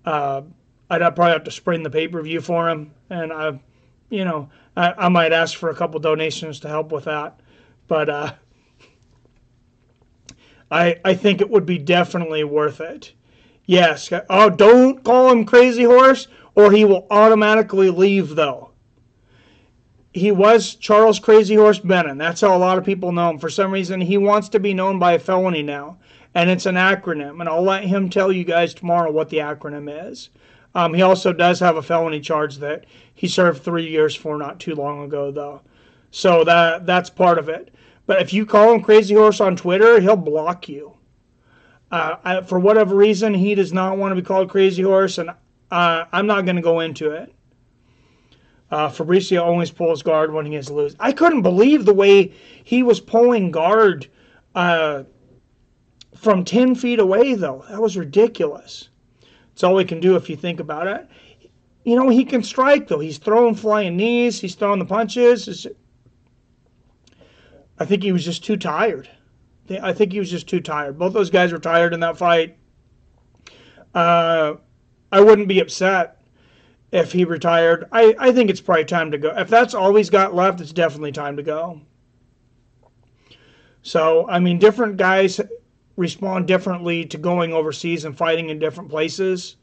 I'd probably have to spring the pay-per-view for him. And I might ask for a couple donations to help with that. But I think it would be definitely worth it. Yes. Oh, don't call him Crazy Horse, or he will automatically leave, though. He was Charles Crazy Horse Bennett. That's how a lot of people know him. For some reason, he wants to be known by a felony now, and it's an acronym. And I'll let him tell you guys tomorrow what the acronym is. He also does have a felony charge that he served 3 years for not too long ago, though. So that's part of it. But if you call him Crazy Horse on Twitter, he'll block you. For whatever reason, he does not want to be called Crazy Horse, and I'm not going to go into it. Fabricio always pulls guard when he has to lose. I couldn't believe the way he was pulling guard from 10 feet away, though. That was ridiculous. It's all he can do if you think about it. He can strike, though. He's throwing flying knees. He's throwing the punches. I think he was just too tired. Both those guys were tired in that fight. I wouldn't be upset if he retired. I think it's probably time to go. If that's all he's got left, it's definitely time to go. So, different guys respond differently to going overseas and fighting in different places.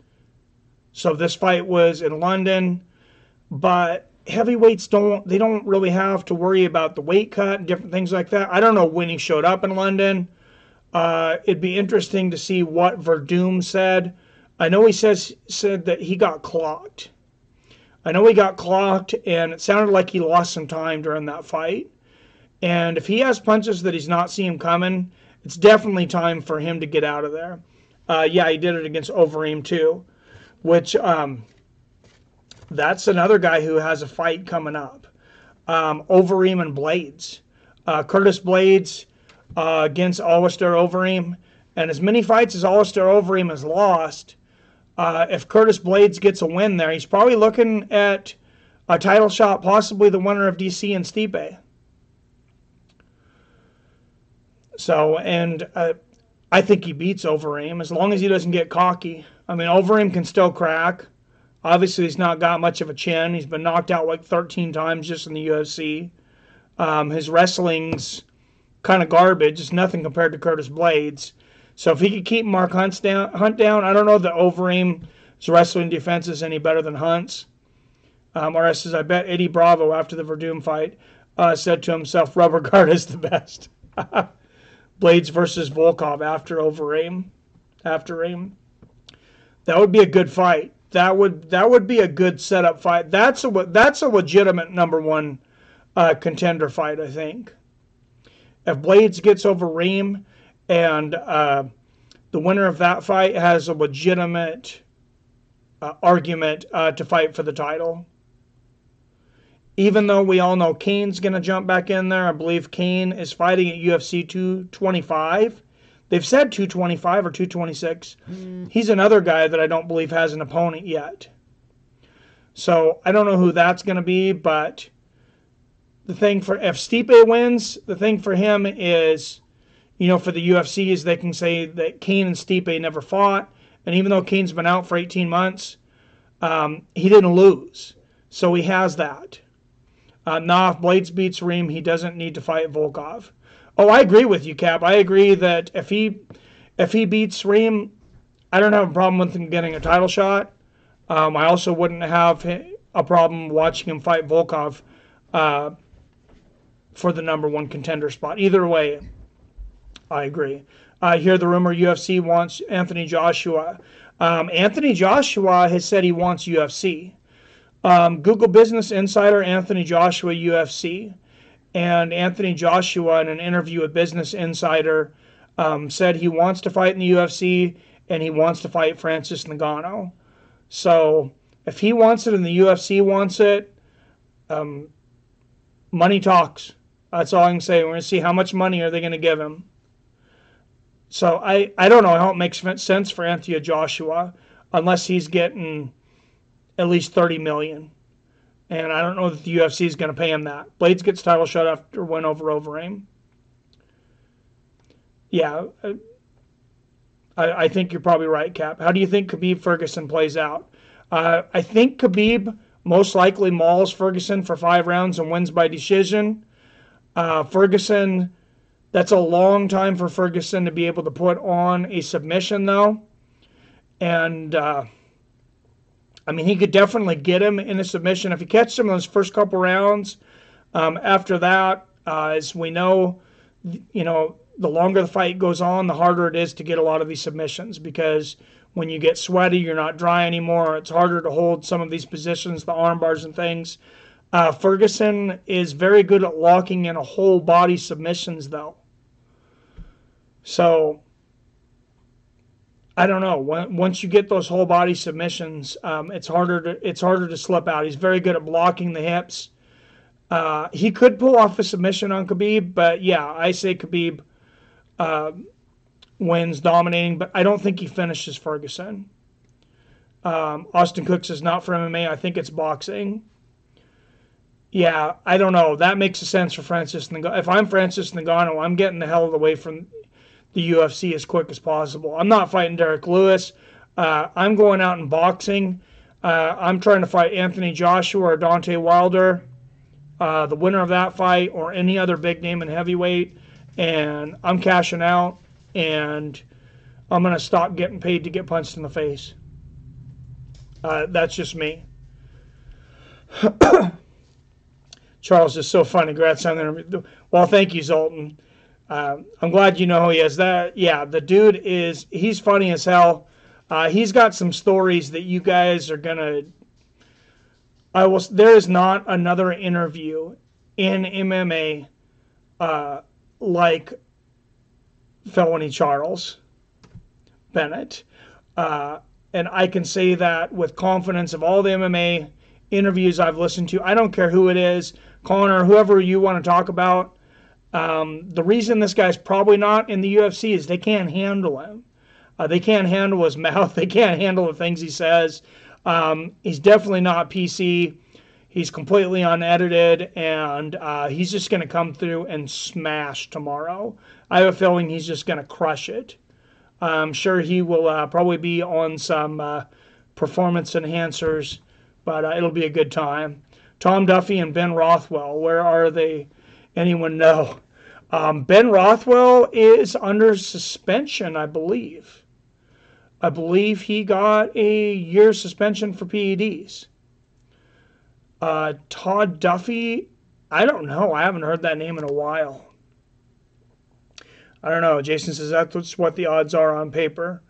So this fight was in London, but heavyweights don't really have to worry about the weight cut and different things like that. I don't know when he showed up in London. It'd be interesting to see what Verdum said. I know he said that he got clocked. And it sounded like he lost some time during that fight. And if he has punches that he's not seeing coming, it's definitely time for him to get out of there. Yeah, he did it against Overeem too, which that's another guy who has a fight coming up. Overeem and Blades. Curtis Blades against Alistair Overeem. And as many fights as Alistair Overeem has lost, if Curtis Blades gets a win there, he's probably looking at a title shot, possibly the winner of DC and Stipe. So, and I think he beats Overeem as long as he doesn't get cocky. Overeem can still crack. Obviously, he's not got much of a chin. He's been knocked out like 13 times just in the UFC. His wrestling's kind of garbage. It's nothing compared to Curtis Blades. So if he could keep Mark Hunt down, I don't know that Overeem's wrestling defense is any better than Hunt's. RS says, I bet Eddie Bravo after the Verdum fight said to himself, rubber guard is the best. Blades versus Volkov after Overeem. After Reem. That would be a good fight. That would be a good setup fight. That's a legitimate number one contender fight, I think. If Blades gets over Reem and the winner of that fight has a legitimate argument to fight for the title. Even though we all know Kane's going to jump back in there, I believe Kane is fighting at UFC 225. They've said 225 or 226. He's another guy that I don't believe has an opponent yet. So I don't know who that's going to be, but the thing for if Stipe wins, the thing for him is, for the UFC is they can say that Kane and Stipe never fought, and even though Kane's been out for 18 months, he didn't lose. So he has that. Now, if Blades beats Reem, he doesn't need to fight Volkov. Oh, I agree with you, Cap. I agree that if he beats Reem, I don't have a problem with him getting a title shot. I also wouldn't have a problem watching him fight Volkov for the number one contender spot. Either way, I agree. I hear the rumor UFC wants Anthony Joshua. Anthony Joshua has said he wants UFC. Google Business Insider, Anthony Joshua, UFC. And Anthony Joshua, in an interview with Business Insider, said he wants to fight in the UFC and he wants to fight Francis Ngannou. So if he wants it and the UFC wants it, money talks. That's all I can say. We're going to see how much money are they going to give him. So I don't know how it makes sense for Anthony Joshua unless he's getting at least $30 million. And I don't know that the UFC is going to pay him that. Blades gets title shot after win over Overeem. Yeah, I think you're probably right, Cap. How do you think Khabib Ferguson plays out? I think Khabib most likely mauls Ferguson for 5 rounds and wins by decision. Ferguson, that's a long time for Ferguson to be able to put on a submission, though. And he could definitely get him in a submission. If he catches him in those first couple rounds, after that, as we know, the longer the fight goes on, the harder it is to get a lot of these submissions because when you get sweaty, you're not dry anymore. It's harder to hold some of these positions, the arm bars and things. Ferguson is very good at locking in a whole body submissions, though. So I don't know. Once you get those whole body submissions, it's harder to slip out. He's very good at blocking the hips. He could pull off a submission on Khabib, but yeah, I say Khabib wins dominating, but I don't think he finishes Ferguson. Austin Cook says not for MMA. I think it's boxing. Yeah, I don't know. That makes sense for Francis Ngannou. If I'm Francis Ngannou, I'm getting the hell away from the UFC as quick as possible. I'm not fighting Derek Lewis. I'm going out and boxing. I'm trying to fight Anthony Joshua or Deontay Wilder, the winner of that fight, or any other big name in heavyweight, and I'm cashing out, and I'm going to stop getting paid to get punched in the face. That's just me. Charles is so funny. Congrats on the interview. Well, thank you, Zoltan. I'm glad you know who he is. The dude he's funny as hell. He's got some stories that you guys are gonna. There is not another interview in MMA like Felony Charles Bennett, and I can say that with confidence of all the MMA interviews I've listened to. I don't care who it is, Connor, whoever you want to talk about. The reason this guy's probably not in the UFC is they can't handle him. They can't handle his mouth. They can't handle the things he says. He's definitely not PC. He's completely unedited, and he's just going to come through and smash tomorrow. I have a feeling he's just going to crush it. I'm sure he will probably be on some performance enhancers, but it'll be a good time. Tom Duffy and Ben Rothwell, where are they? Anyone know? Ben Rothwell is under suspension, I believe. I believe he got a year's suspension for PEDs. Todd Duffy, I don't know. I haven't heard that name in a while. I don't know. Jason says that's what the odds are on paper.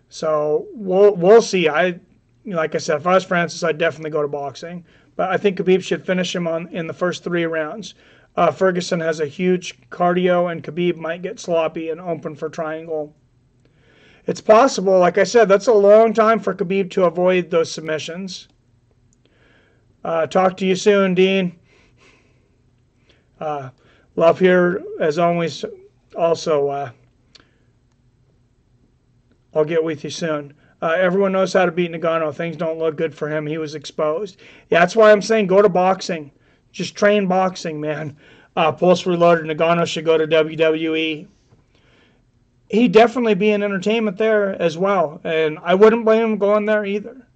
So we'll see. Like I said, if I was Francis, I'd definitely go to boxing. But I think Khabib should finish him in the first 3 rounds. Ferguson has a huge cardio, and Khabib might get sloppy and open for triangle. It's possible. Like I said, that's a long time for Khabib to avoid those submissions. Talk to you soon, Dean. Love here, as always. Also, I'll get with you soon. Everyone knows how to beat Ngannou. Things don't look good for him. He was exposed. Yeah, that's why I'm saying go to boxing. Just train boxing, man. Pulse Reloaded, Ngannou should go to WWE. He'd definitely be an entertainment there as well. And I wouldn't blame him going there either.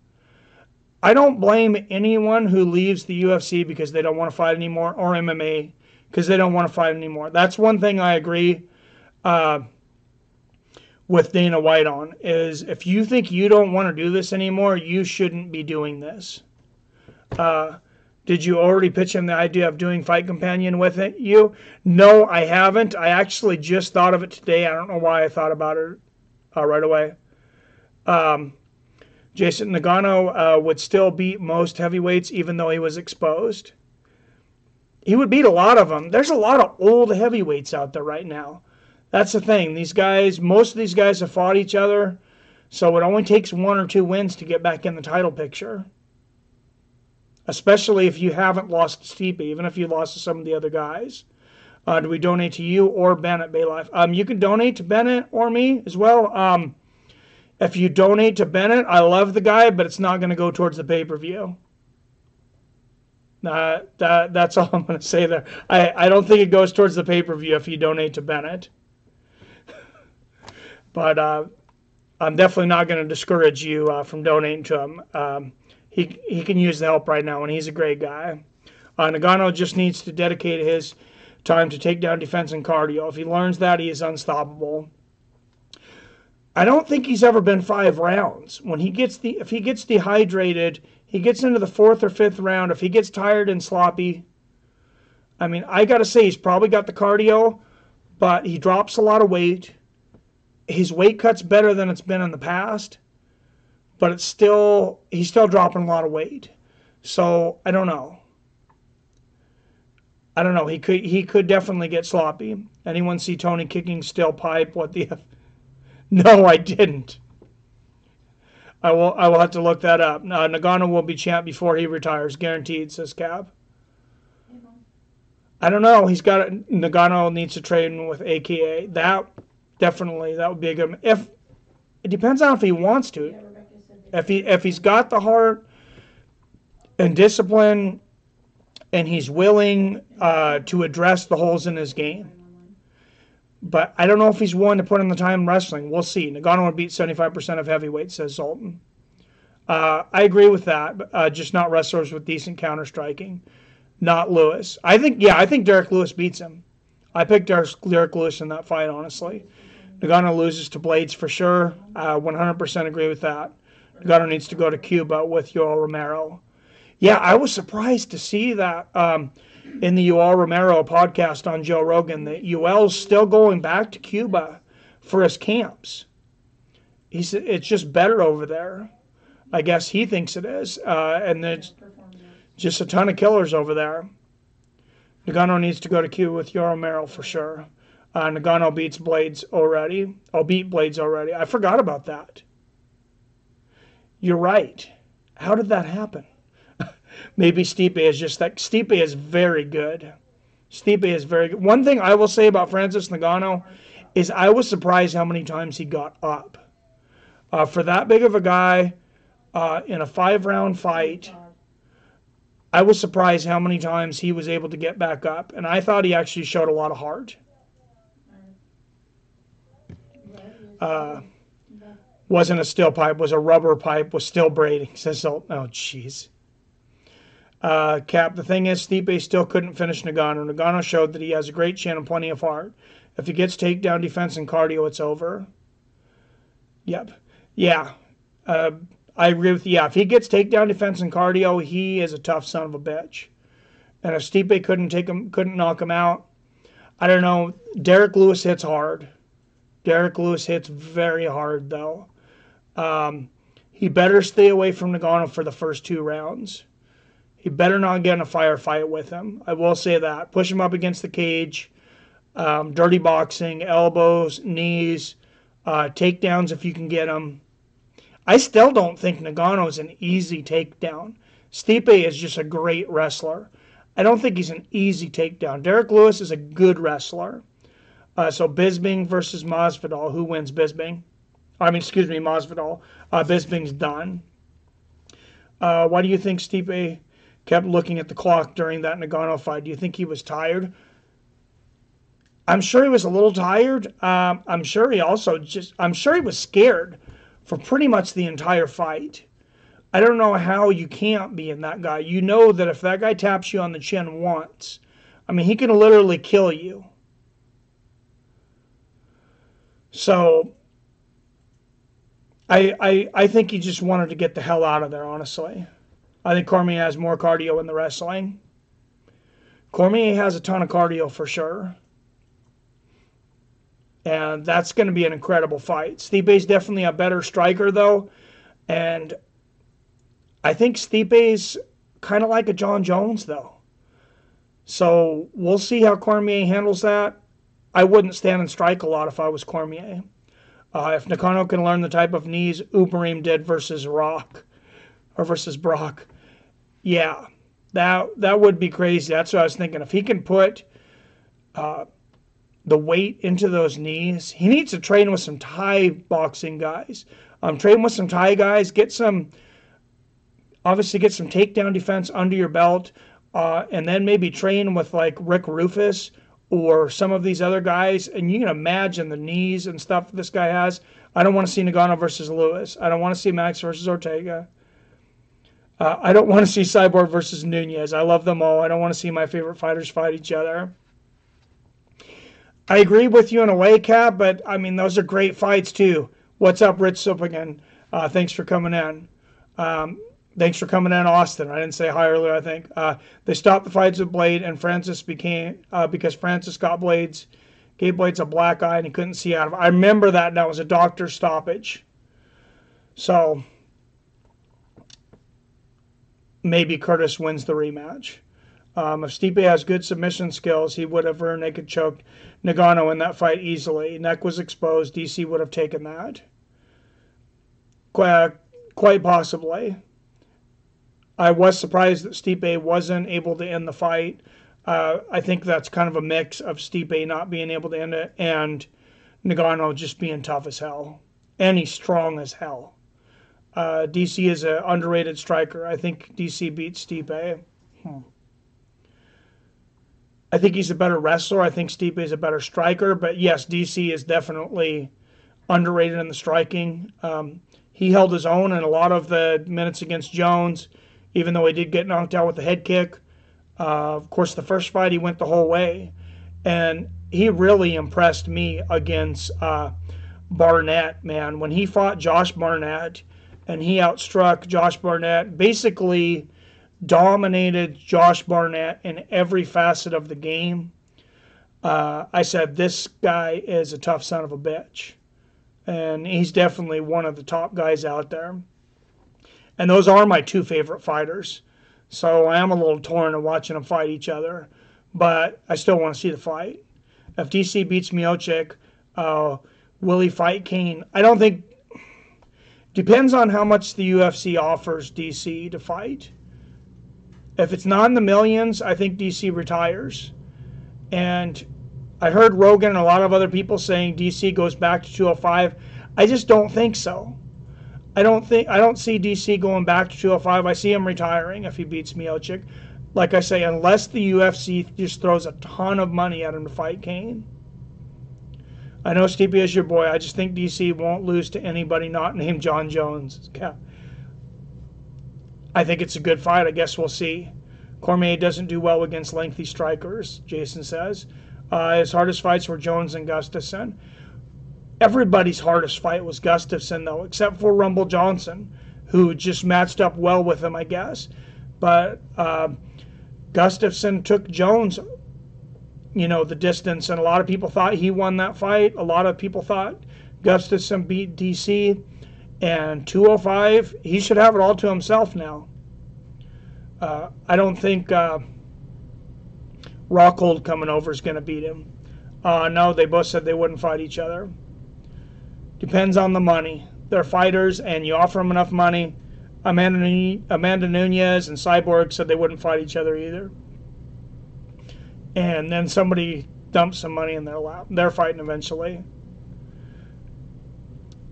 I don't blame anyone who leaves the UFC because they don't want to fight anymore, or MMA because they don't want to fight anymore. That's one thing I agree with Dana White on, is if you think you don't want to do this anymore, you shouldn't be doing this. Did you already pitch him the idea of doing Fight Companion with it? No, I haven't. I actually just thought of it today. I don't know why I thought about it right away. Jason, Ngannou would still beat most heavyweights even though he was exposed. He would beat a lot of them. There's a lot of old heavyweights out there right now. That's the thing. These guys, most of these guys have fought each other, so it only takes 1 or 2 wins to get back in the title picture. Especially if you haven't lost to Stipe, even if you lost to some of the other guys. Do we donate to you or Bennett, Baylife? You can donate to Bennett or me as well. If you donate to Bennett, I love the guy, but it's not going to go towards the pay-per-view. That's all I'm going to say there. I don't think it goes towards the pay-per-view if you donate to Bennett. But I'm definitely not going to discourage you from donating to him. He can use the help right now, and he's a great guy. Ngannou just needs to dedicate his time to take down defense and cardio. If he learns that, he is unstoppable. I don't think he's ever been 5 rounds. If he gets dehydrated, he gets into the 4th or 5th round. If he gets tired and sloppy, I mean, I got to say he's probably got the cardio, but he drops a lot of weight. His weight cut's better than it's been in the past, but he's still dropping a lot of weight. So I don't know. He could definitely get sloppy. Anyone see Tony kicking steel pipe? What the F? No, I didn't. I will have to look that up. Ngannou will be champ before he retires, guaranteed, says Cab. I don't know. Ngannou needs to train with AKA. That would be a good. It depends on if he wants to. If he's got the heart and discipline, and he's willing to address the holes in his game. But I don't know if he's willing to put in the time in wrestling. We'll see. Ngannou would beat 75% of heavyweights, says Zoltan. I agree with that, just not wrestlers with decent counter-striking. Not Lewis. I think Derek Lewis beats him. I picked Derek Lewis in that fight, honestly. Ngannou loses to Blades for sure. 100% agree with that. Ngannou needs to go to Cuba with Yoel Romero. Yeah, I was surprised to see that in the Yoel Romero podcast on Joe Rogan that Yoel's still going back to Cuba for his camps. It's just better over there. I guess he thinks it is. And there's just a ton of killers over there. Ngannou needs to go to Cuba with Yoel Romero for sure. Ngannou beats Blades already. Beat Blades already. I forgot about that. You're right. How did that happen? Maybe Stipe is just that. Stipe is very good. Stipe is very good. One thing I will say about Francis Ngannou is I was surprised how many times he got up. For that big of a guy in a 5-round fight, I was surprised how many times he was able to get back up. And I thought he actually showed a lot of heart. Wasn't a steel pipe, was a rubber pipe with steel braiding. Says so. Oh, jeez. Cap, the thing is, Stipe still couldn't finish Ngannou. Ngannou showed that he has a great chin and plenty of heart. If he gets takedown defense and cardio, it's over. Yep. Yeah. I agree with you. Yeah, if he gets takedown defense and cardio, he is a tough son of a bitch. And if Stipe couldn't knock him out, I don't know. Derek Lewis hits hard. Derek Lewis hits very hard, though. He better stay away from Ngannou for the first 2 rounds. He better not get in a firefight with him. I will say that. Push him up against the cage. Dirty boxing, elbows, knees, takedowns if you can get them. I still don't think Ngannou is an easy takedown. Stipe is just a great wrestler. I don't think he's an easy takedown. Derek Lewis is a good wrestler. So Bisping versus Masvidal. Who wins Bisping? Masvidal. Bisping's done. Why do you think Stipe kept looking at the clock during that Ngannou fight? Do you think he was tired? I'm sure he was a little tired. I'm sure he was scared for pretty much the entire fight. I don't know how you can't be in that guy. You know that if that guy taps you on the chin once, I mean, he can literally kill you. So I think he just wanted to get the hell out of there, honestly. I think Cormier has more cardio in the wrestling. Cormier has a ton of cardio for sure. And that's going to be an incredible fight. Stipe's definitely a better striker, though. And I think Stipe's kind of like a John Jones, though. So we'll see how Cormier handles that. I wouldn't stand and strike a lot if I was Cormier. If Ngannou can learn the type of knees Uberim did versus Brock, yeah, that would be crazy. That's what I was thinking. If he can put the weight into those knees, he needs to train with some Thai boxing guys. Train with some Thai guys. Get some takedown defense under your belt, and then maybe train with like Rick Rufus or some of these other guys, and you can imagine the knees and stuff this guy has. I don't want to see Ngannou versus Lewis. I don't want to see Max versus Ortega. I don't want to see Cyborg versus Nunez. I love them all. I don't want to see my favorite fighters fight each other. I agree with you in a way, Cap, but I mean, those are great fights too. What's up, Rich Suppigan? Thanks for coming in. Thanks for coming in, Austin. I didn't say hi earlier, I think. They stopped the fights with Blade, and Francis because Francis gave Blades a black eye and he couldn't see out of it. I remember that, and that was a doctor stoppage. So maybe Curtis wins the rematch. If Stipe has good submission skills, he would have rear naked choked Ngannou in that fight easily. Neck was exposed. DC would have taken that. Quite possibly. I was surprised that Stipe wasn't able to end the fight. I think that's kind of a mix of Stipe not being able to end it and Ngannou just being tough as hell. And he's strong as hell. DC is an underrated striker. I think DC beats Stipe. I think he's a better wrestler. I think Stipe is a better striker. But yes, DC is definitely underrated in the striking. He held his own in a lot of the minutes against Jones, even though he did get knocked out with the head kick. Of course, the first fight he went the whole way. And he really impressed me against Barnett, man. When he fought Josh Barnett and he outstruck Josh Barnett, basically dominated Josh Barnett in every facet of the game. I said, this guy is a tough son of a bitch. And he's definitely one of the top guys out there. And those are my two favorite fighters. So I am a little torn in watching them fight each other. But I still want to see the fight. If DC beats Miocic, will he fight Kane? I don't think... Depends on how much the UFC offers DC to fight. If it's not in the millions, I think DC retires. And I heard Rogan and a lot of other people saying DC goes back to 205. I just don't think so. I don't see DC going back to 205. I see him retiring if he beats Miocic. Like I say, unless the UFC just throws a ton of money at him to fight Kane. I know Stipe is your boy. I just think DC won't lose to anybody not named John Jones. I think it's a good fight. I guess we'll see. Cormier doesn't do well against lengthy strikers, Jason says. His hardest fights were Jones and Gustafsson. Everybody's hardest fight was Gustafsson, though, except for Rumble Johnson, who just matched up well with him, I guess. But Gustafsson took Jones, the distance, and a lot of people thought he won that fight. A lot of people thought Gustafsson beat DC, and 205, he should have it all to himself now. I don't think Rockhold coming over is going to beat him. No, they both said they wouldn't fight each other. Depends on the money. They're fighters, and you offer them enough money. Amanda Nunes and Cyborg said they wouldn't fight each other either. And then somebody dumped some money in their lap. They're fighting eventually.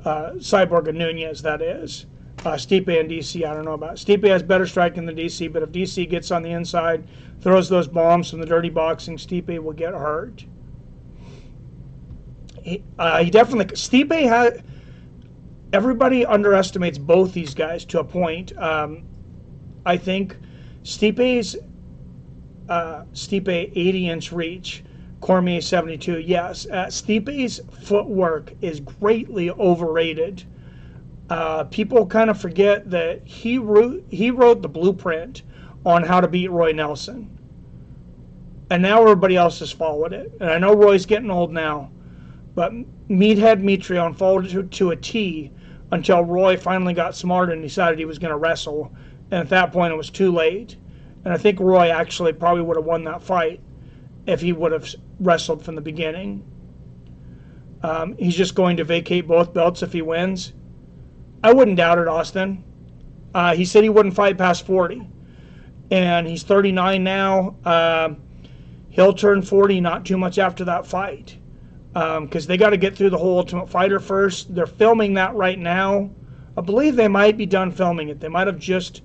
Cyborg and Nunes, that is. Stipe and DC, I don't know about. Stipe has better striking than DC, but if DC gets on the inside, throws those bombs from the dirty boxing, Stipe will get hurt. He definitely. Stipe had. Everybody underestimates both these guys to a point. I think Stipe's 80-inch reach, Cormier 72. Yes, Stipe's footwork is greatly overrated. People kind of forget that he wrote the blueprint on how to beat Roy Nelson, and now everybody else has followed it. And I know Roy's getting old now, but Meathead Mitrione followed it to a T until Roy finally got smart and decided he was going to wrestle. And at that point, it was too late. And I think Roy actually probably would have won that fight if he would have wrestled from the beginning. He's just going to vacate both belts if he wins. I wouldn't doubt it, Austin. He said he wouldn't fight past 40. And he's 39 now. He'll turn 40 not too much after that fight. Because they got to get through the whole Ultimate Fighter first. They're filming that right now. I believe they might be done filming it. They might have just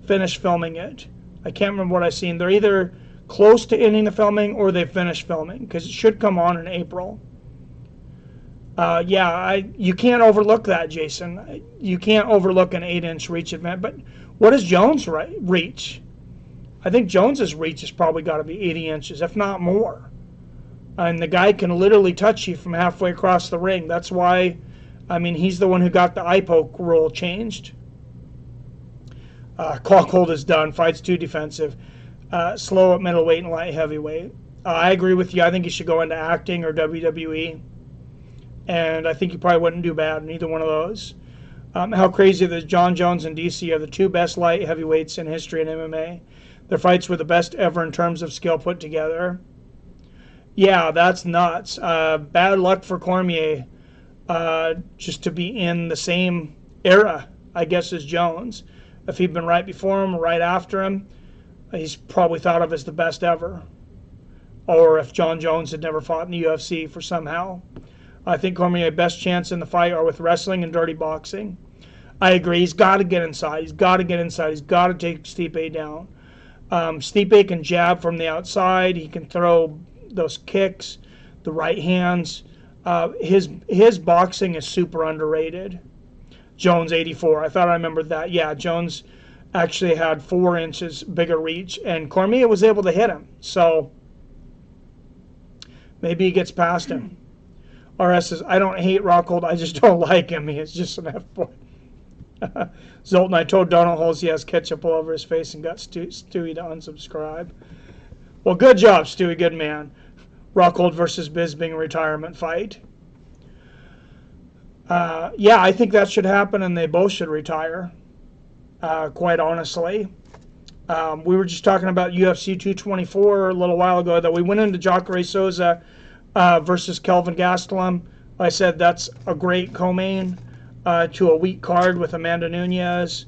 finished filming it. I can't remember what I've seen. They're either close to ending the filming or they finished filming, because it should come on in April. You can't overlook that, Jason. You can't overlook an 8-inch reach event. But what is Jones' reach? I think Jones's reach has probably got to be 80 inches, if not more. And the guy can literally touch you from halfway across the ring. That's why, he's the one who got the eye poke rule changed. Cockhold is done. Fight's too defensive. Slow at middleweight and light heavyweight. I agree with you. I think he should go into acting or WWE. And I think he probably wouldn't do bad in either one of those. How crazy that John Jones and DC are the two best light heavyweights in history in MMA. Their fights were the best ever in terms of skill put together. Yeah, that's nuts. Bad luck for Cormier just to be in the same era, I guess, as Jones. If he'd been right before him or right after him, he's probably thought of as the best ever. Or if John Jones had never fought in the UFC for somehow. I think Cormier's best chance in the fight are with wrestling and dirty boxing. I agree. He's got to get inside. He's got to get inside. He's got to take Stipe down. Stipe can jab from the outside. He can throw those kicks, the right hands. His boxing is super underrated. Jones 84. I thought I remembered that. Yeah, Jones actually had 4 inches bigger reach, and Cormier was able to hit him. So maybe he gets past him. RS says, I don't hate Rockhold, I just don't like him. He is just an F-boy. Zoltan, I told Donald Holmes he has ketchup all over his face and got Stewie to unsubscribe. Well, good job, Stewie, good man. Rockhold versus Bisping retirement fight. I think that should happen, and they both should retire, quite honestly. We were just talking about UFC 224 a little while ago, that we went into Jacare Souza versus Kelvin Gastelum. I said that's a great co-main to a weak card with Amanda Nunes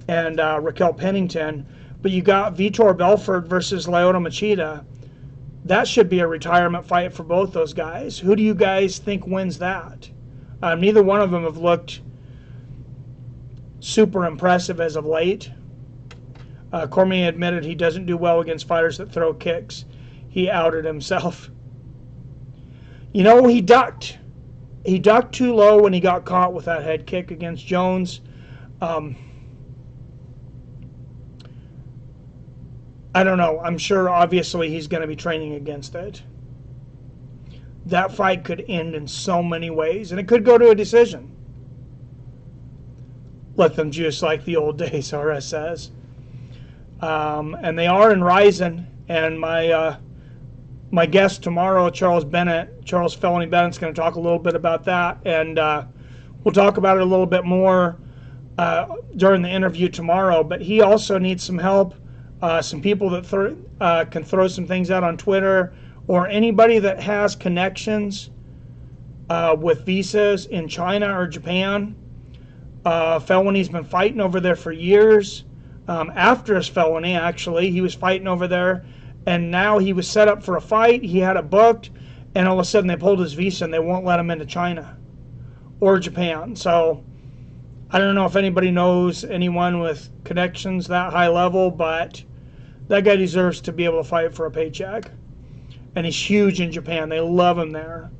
and Raquel Pennington. But you got Vitor Belfort versus Lyoto Machida. That should be a retirement fight for both those guys. Who do you guys think wins that? Neither one of them have looked super impressive as of late. Cormier admitted he doesn't do well against fighters that throw kicks. He outed himself. He ducked. he ducked too low when he got caught with that head kick against Jones. I don't know. I'm sure, obviously, he's going to be training against it. That fight could end in so many ways, and it could go to a decision. Let them juice like the old days, RS says. And they are in Ryzen, and my guest tomorrow, Charles Felony Bennett's going to talk a little bit about that, and we'll talk about it a little bit more during the interview tomorrow. But he also needs some help, some people that can throw some things out on Twitter, or anybody that has connections with visas in China or Japan. Felony's been fighting over there for years. After his felony, actually, he was fighting over there, and now he was set up for a fight. He had it booked, and all of a sudden they pulled his visa and they won't let him into China or Japan. So I don't know if anybody knows anyone with connections that high level, but that guy deserves to be able to fight for a paycheck. And he's huge in Japan. They love him there.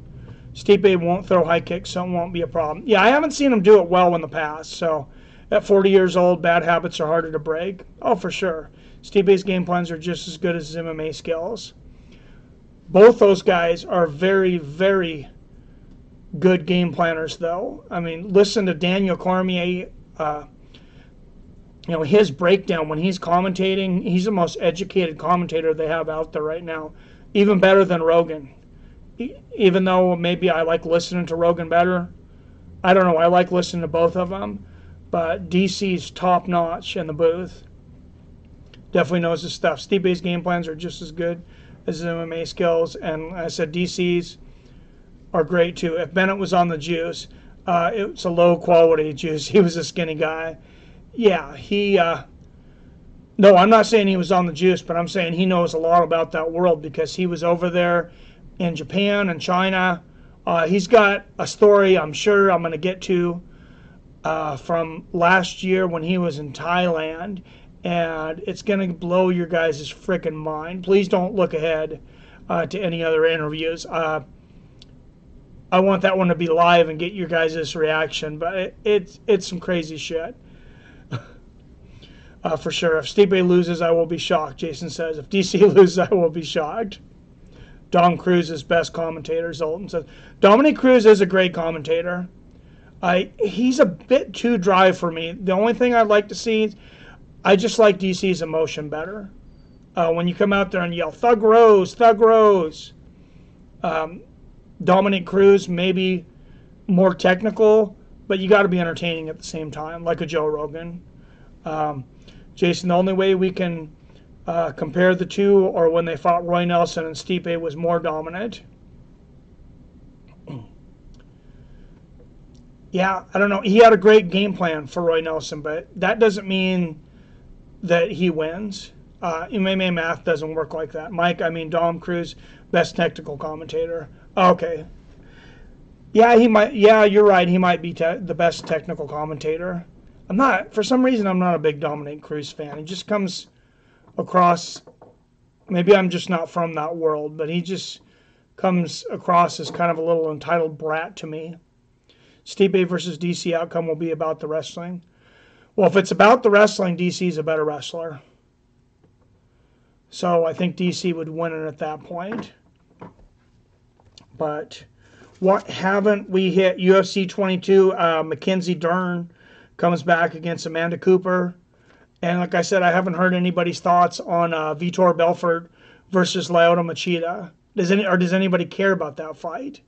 Stipe won't throw high kicks, so it won't be a problem. Yeah, I haven't seen him do it well in the past. So at 40 years old, bad habits are harder to break. Oh, for sure. Stipe's game plans are just as good as his MMA skills. Both those guys are very, very good game planners, though. I mean, listen to Daniel Cormier. His breakdown when he's commentating, he's the most educated commentator they have out there right now. Even better than Rogan. Even though maybe I like listening to Rogan better. I don't know. I like listening to both of them. But DC's top notch in the booth. Definitely knows his stuff. Stipe's game plans are just as good as his MMA skills. And I said DC's are great too. If Bennett was on the juice, it's a low quality juice. He was a skinny guy. Yeah, no, I'm not saying he was on the juice, but I'm saying he knows a lot about that world because he was over there in Japan and China. He's got a story I'm sure I'm going to get to from last year when he was in Thailand, and it's going to blow your guys' freaking mind. Please don't look ahead to any other interviews. I want that one to be live and get your guys' reaction, but it's some crazy shit. For sure. If Stipe loses, I will be shocked, Jason says. If DC loses, I will be shocked. Dom Cruz is best commentator, Zoltan says. Dominic Cruz is a great commentator. He's a bit too dry for me. The only thing I'd like to see is I just like DC's emotion better. When you come out there and yell, Thug Rose, Thug Rose. Dominic Cruz, maybe more technical, but you got to be entertaining at the same time, like a Joe Rogan. Jason, the only way we can compare the two or when they fought Roy Nelson and Stipe was more dominant. Yeah, I don't know. He had a great game plan for Roy Nelson, but that doesn't mean that he wins. MMA math doesn't work like that. Mike, Dom Cruz, best technical commentator. Okay. Yeah, he might. Yeah, you're right. He might be the best technical commentator. For some reason, I'm not a big Dominic Cruz fan. He just comes across, maybe I'm just not from that world, but he just comes across as kind of a little entitled brat to me. Stipe versus DC outcome will be about the wrestling. Well, if it's about the wrestling, DC's a better wrestler. So I think DC would win it at that point. But what haven't we hit? UFC 22, Mackenzie Dern comes back against Amanda Cooper. And like I said, I haven't heard anybody's thoughts on Vitor Belfort versus Lyoto Machida. Does anybody care about that fight?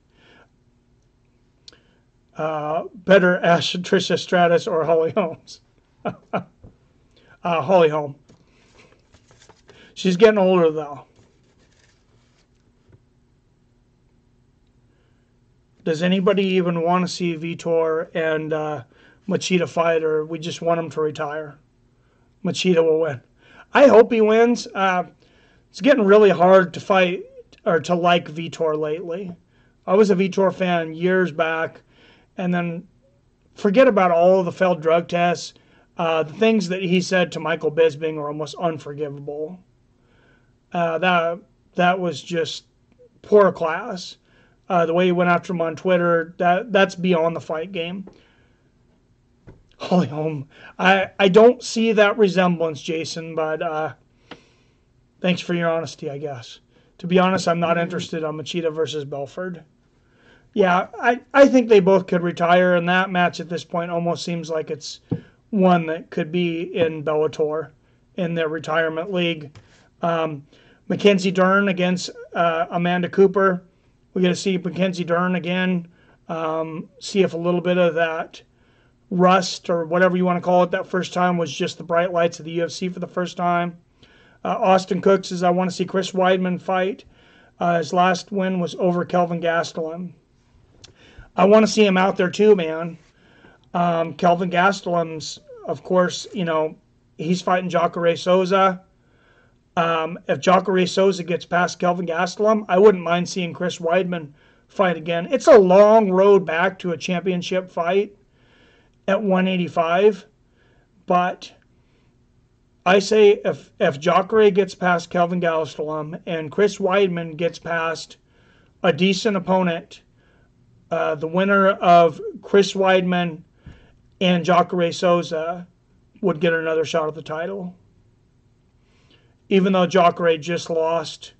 Better ask Tricia Stratus or Holly Holmes. Holly Holm. She's getting older, though. Does anybody even want to see Vitor and Machida fight, or we just want him to retire? Machida will win. I hope he wins. It's getting really hard to fight or to like Vitor lately. I was a Vitor fan years back, and then forget about all of the failed drug tests. The things that he said to Michael Bisping are almost unforgivable. That was just poor class. The way he went after him on Twitter, that's beyond the fight game. Holy home. I don't see that resemblance, Jason, but thanks for your honesty, I guess. To be honest, I'm not interested on Machida versus Belford. Yeah, I think they both could retire, and that match at this point almost seems like it's one that could be in Bellator in their retirement league. Mackenzie Dern against Amanda Cooper. We're going to see Mackenzie Dern again, see if a little bit of that rust or whatever you want to call it that first time was just the bright lights of the UFC for the first time. Austin Cook says, I want to see Chris Weidman fight. His last win was over Kelvin Gastelum. I want to see him out there too, man. Kelvin Gastelum's, of course, he's fighting Jacare Souza. If Jacare Souza gets past Kelvin Gastelum, I wouldn't mind seeing Chris Weidman fight again. It's a long road back to a championship fight at 185, but I say if Jacare gets past Kelvin Gastelum and Chris Weidman gets past a decent opponent, the winner of Chris Weidman and Jacare Souza would get another shot at the title. Even though Jacare just lost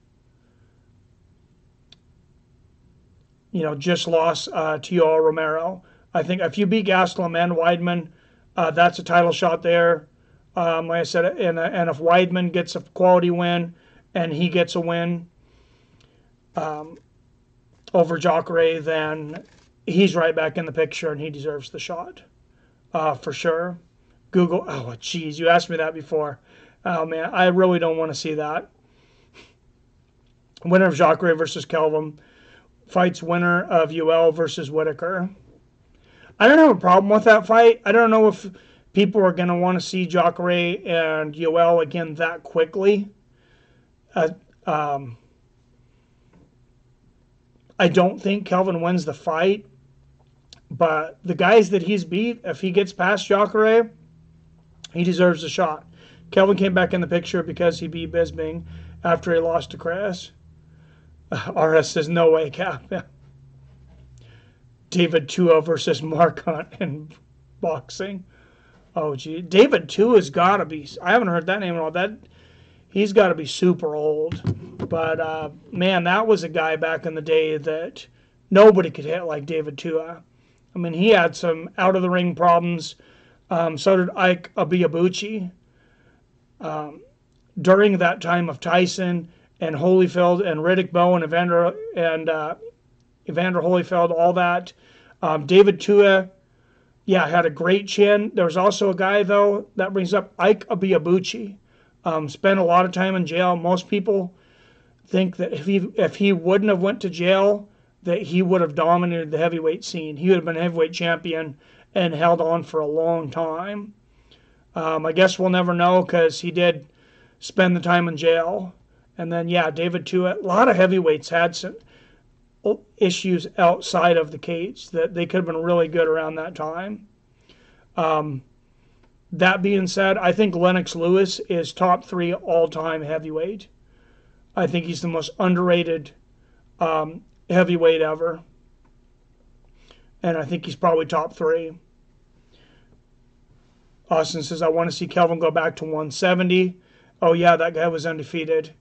to Yoel Romero. I think if you beat Gastelum and Weidman, that's a title shot there. Like I said, and if Weidman gets a quality win and he gets a win over Jacare, then he's right back in the picture and he deserves the shot for sure. Google, oh, geez, you asked me that before. Oh, man, I really don't want to see that. Winner of Jacare versus Kelvin fights winner of Yoel versus Whitaker. I don't have a problem with that fight. I don't know if people are going to want to see Jacare and Yoel again that quickly. I don't think Kelvin wins the fight, but the guys that he's beat, if he gets past Jacare, he deserves a shot. Kelvin came back in the picture because he beat Bisping after he lost to Chris. RS says, no way, Cap. David Tua versus Mark Hunt in boxing. Oh, gee. David Tua's got to be, I haven't heard that name at all. He's got to be super old. But, man, that was a guy back in the day that nobody could hit like David Tua. I mean, he had some out-of-the-ring problems. So did Ike Abiyabuchi. During that time of Tyson and Holyfield and Riddick Bowe and Evander Holyfield, all that. David Tua, had a great chin. There was also a guy, though, that brings up Ike Abiyabuchi. Spent a lot of time in jail. Most people think that if he wouldn't have went to jail, that he would have dominated the heavyweight scene. He would have been heavyweight champion and held on for a long time. I guess we'll never know because he did spend the time in jail. And then, David Tua, a lot of heavyweights had some issues outside of the cage that they could have been really good around that time. That being said, I think Lennox Lewis is top 3 all-time heavyweight. I think he's the most underrated heavyweight ever. And I think he's probably top 3. Austin says, I want to see Kelvin go back to 170. Oh, yeah, that guy was undefeated.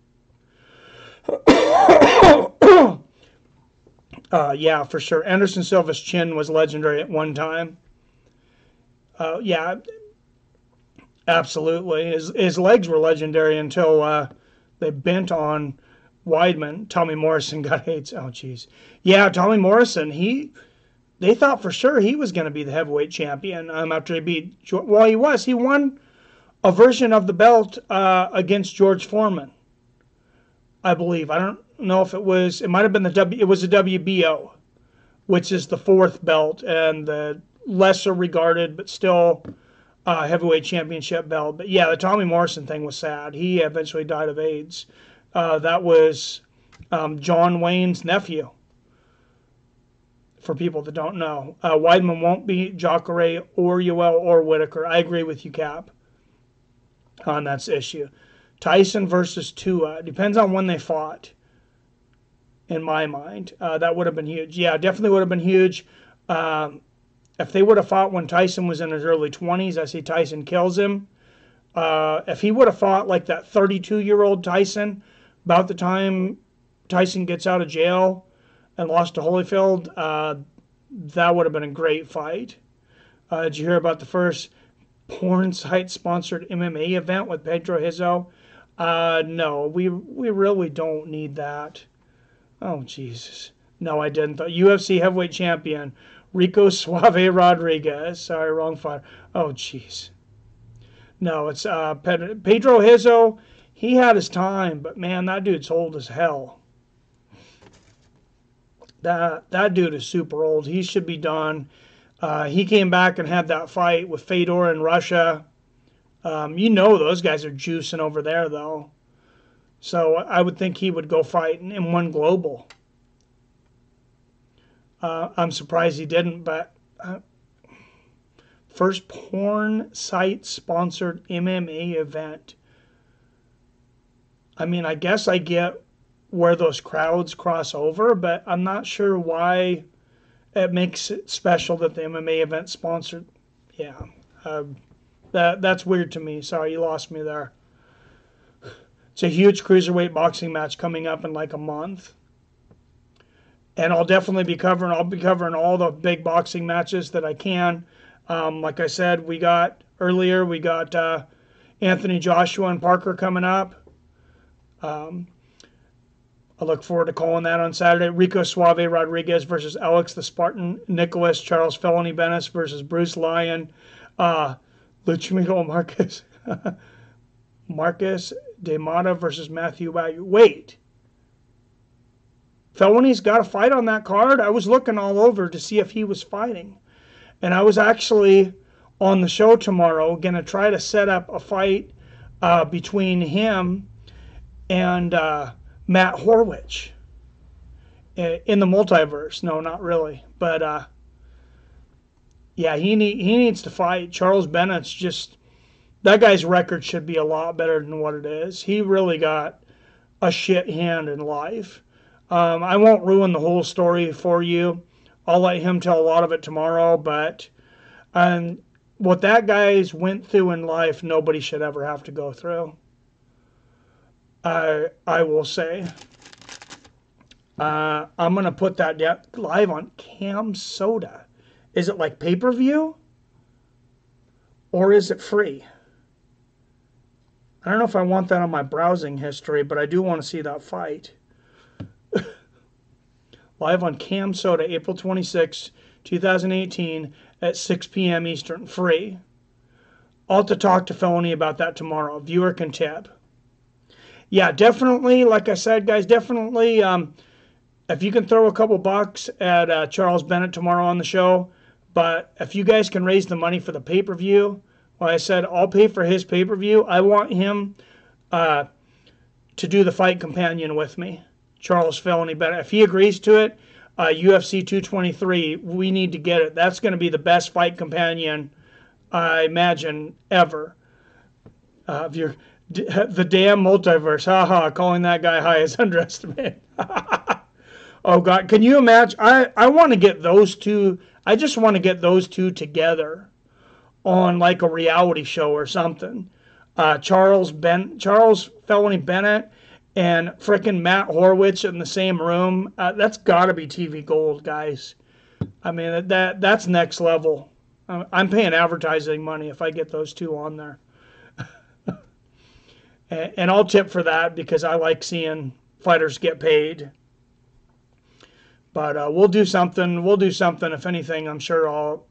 Yeah, for sure. Anderson Silva's chin was legendary at one time. Absolutely. His legs were legendary until they bent on Weidman. Tommy Morrison got AIDS. Oh, jeez. Yeah, Tommy Morrison, they thought for sure he was going to be the heavyweight champion after he beat... Well, he was. He won a version of the belt against George Foreman, I believe. I don't know if it was... It might have been it was the WBO, which is the 4th belt and the lesser regarded but still heavyweight championship belt. But yeah, the Tommy Morrison thing was sad. He eventually died of AIDS. That was John Wayne's nephew, for people that don't know. Weidman won't beat Jacare or Yoel or Whitaker. I agree with you, Cap, on that issue. Tyson versus Tua. Depends on when they fought. in my mind. That would have been huge. Yeah, definitely would have been huge. If they would have fought when Tyson was in his early 20s, I say Tyson kills him. If he would have fought like that 32-year-old Tyson, about the time Tyson gets out of jail and lost to Holyfield, that would have been a great fight. Did you hear about the first porn site-sponsored MMA event with Pedro Hizo? No, we really don't need that. Oh, Jesus. No, I didn't. The UFC heavyweight champion, Rico Suave Rodriguez. Sorry, wrong fighter. Oh, jeez. No, it's Pedro Hizo. He had his time, but man, that dude's old as hell. That dude is super old. He should be done. He came back and had that fight with Fedor in Russia. Those guys are juicing over there, though. So I would think he would go fight in one global. I'm surprised he didn't, but first porn site-sponsored MMA event. I mean, I guess I get where those crowds cross over, but I'm not sure why it makes it special that the MMA event sponsored. Yeah, that's weird to me. Sorry, you lost me there. It's a huge cruiserweight boxing match coming up in like a month. And I'll definitely be covering all the big boxing matches that I can. Like I said, we got Anthony Joshua and Parker coming up. I look forward to calling that on Saturday. Rico Suave Rodriguez versus Alex the Spartan Nicholas. Charles Felony Bennis versus Bruce Lyon. Luchamigo Marcus. Marcus De Mata versus Matthew Wagyu. Wait. Felony's got a fight on that card? I was looking all over to see if he was fighting. And I was actually on the show tomorrow going to try to set up a fight between him and Matt Horwich in the multiverse. No, not really. But yeah, he needs to fight. Charles Bennett's just, that guy's record should be a lot better than what it is. He really got a shit hand in life. I won't ruin the whole story for you. I'll let him tell a lot of it tomorrow, but what that guy's went through in life, nobody should ever have to go through. I will say. I'm going to put that down live on Cam Soda. Is it like pay-per-view? Or is it free? I don't know if I want that on my browsing history, but I do want to see that fight. Live on Cam Soda, April 26, 2018 at 6 p.m. Eastern. Free. I'll have to talk to Felony about that tomorrow. Viewer can tip. Yeah, definitely, like I said, guys, definitely, if you can throw a couple bucks at Charles Bennett tomorrow on the show, but if you guys can raise the money for the pay-per-view, like I said, I'll pay for his pay-per-view. I want him to do the fight companion with me, Charles Felony Bennett. If he agrees to it, UFC 223, we need to get it. That's going to be the best fight companion, I imagine, ever. If you're the damn multiverse, haha, calling that guy high is underestimated. Oh God, can you imagine? I want to get those two. I just want to get those two together on like a reality show or something. Charles Felony Bennett and frickin' Matt Horwich in the same room. That's got to be TV gold, guys. I mean that's next level. I'm paying advertising money if I get those two on there. And I'll tip for that because I like seeing fighters get paid. But we'll do something. We'll do something. If anything, I'm sure I'll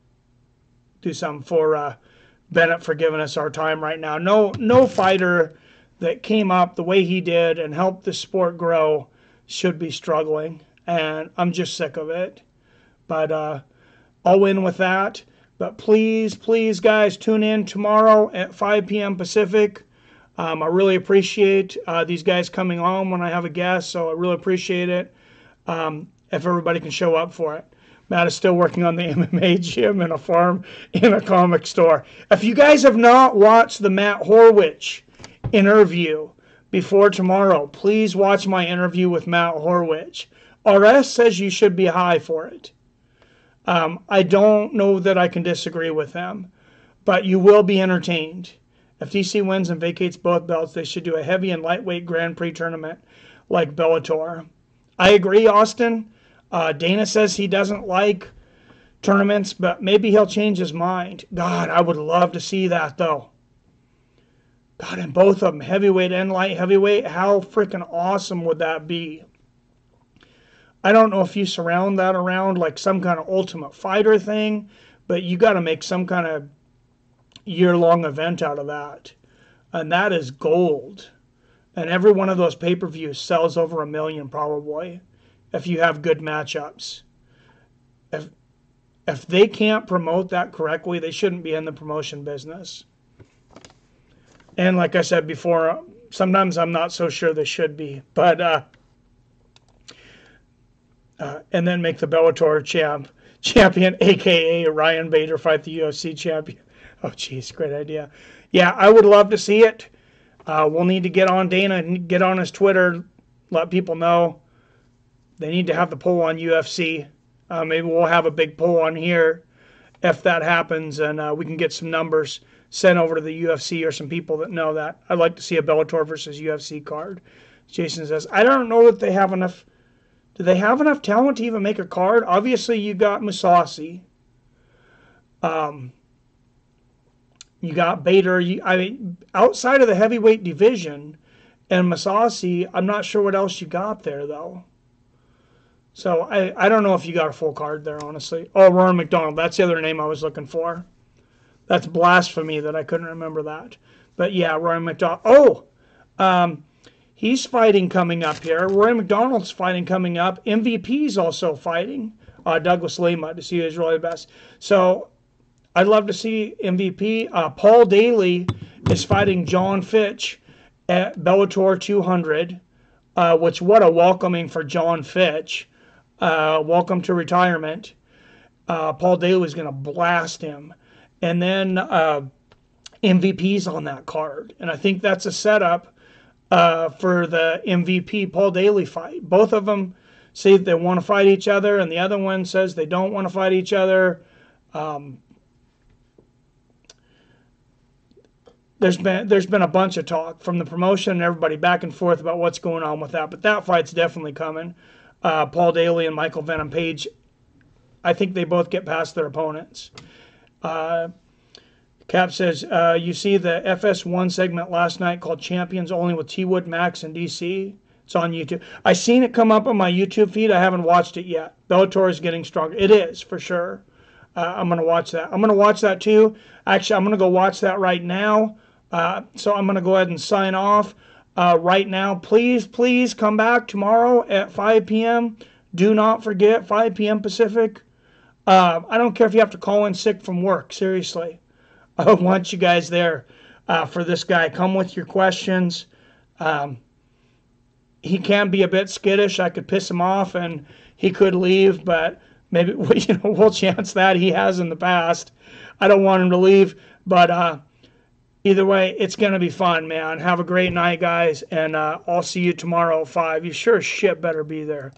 do something for Bennett for giving us our time right now. No fighter that came up the way he did and helped the sport grow should be struggling. And I'm just sick of it. But I'll win with that. But please, please, guys, tune in tomorrow at 5 p.m. Pacific. I really appreciate these guys coming on when I have a guest, so I really appreciate it if everybody can show up for it. Matt is still working on the MMA gym in a farm in a comic store. If you guys have not watched the Matt Horwich interview before tomorrow, please watch my interview with Matt Horwich. RS says you should be high for it. I don't know that I can disagree with them, but you will be entertained. If DC wins and vacates both belts, they should do a heavy and lightweight Grand Prix tournament like Bellator. I agree, Austin. Dana says he doesn't like tournaments, but maybe he'll change his mind. God, I would love to see that, though. God, and both of them, heavyweight and light heavyweight, how freaking awesome would that be? I don't know if you surround that around like some kind of Ultimate Fighter thing, but you got to make some kind of year-long event out of that. And that is gold. And every one of those pay-per-views sells over 1 million probably if you have good matchups. If they can't promote that correctly, they shouldn't be in the promotion business. And like I said before, sometimes I'm not so sure they should be. But and then make the Bellator champion, a.k.a. Ryan Bader, fight the UFC champion. Oh, geez, great idea. Yeah, I would love to see it. We'll need to get on Dana and get on his Twitter, let people know. They need to have the poll on UFC. Maybe we'll have a big poll on here if that happens, and we can get some numbers sent over to the UFC or some people that know that. I'd like to see a Bellator versus UFC card. Jason says, I don't know that they have enough. Do they have enough talent to even make a card? Obviously, you got Musasi. You got Bader. I mean, outside of the heavyweight division and Musasi, I'm not sure what else you got there, though. So I don't know if you got a full card there, honestly. Oh, Rory McDonald. That's the other name I was looking for. That's blasphemy that I couldn't remember that. But yeah, Rory McDonald. Oh, he's fighting coming up here. Rory McDonald's fighting coming up. MVP's also fighting. Douglas Lima to see who's really best. So I'd love to see MVP. Paul Daly is fighting John Fitch at Bellator 200, which what a welcoming for John Fitch. Welcome to retirement. Paul Daly is going to blast him. And then MVP's on that card. And I think that's a setup for the MVP Paul Daly fight. Both of them say they want to fight each other, and the other one says they don't want to fight each other. There's been a bunch of talk from the promotion and everybody back and forth about what's going on with that. But that fight's definitely coming. Paul Daly and Michael Venom Page, I think they both get past their opponents. Cap says, you see the FS1 segment last night called Champions Only with T. Wood, Max, and DC? It's on YouTube. I seen it come up on my YouTube feed. I haven't watched it yet. Bellator is getting stronger. It is, for sure. I'm going to watch that. I'm going to watch that too. Actually, I'm going to go watch that right now. So I'm going to go ahead and sign off right now. Please come back tomorrow at 5 p.m. Do not forget, 5 p.m. Pacific. I don't care if you have to call in sick from work. Seriously. I want you guys there for this guy. Come with your questions. He can be a bit skittish. I could piss him off and he could leave, but maybe we'll chance that. He has in the past. I don't want him to leave, but either way, it's going to be fun, man. Have a great night, guys, and I'll see you tomorrow at 5. You sure as shit better be there.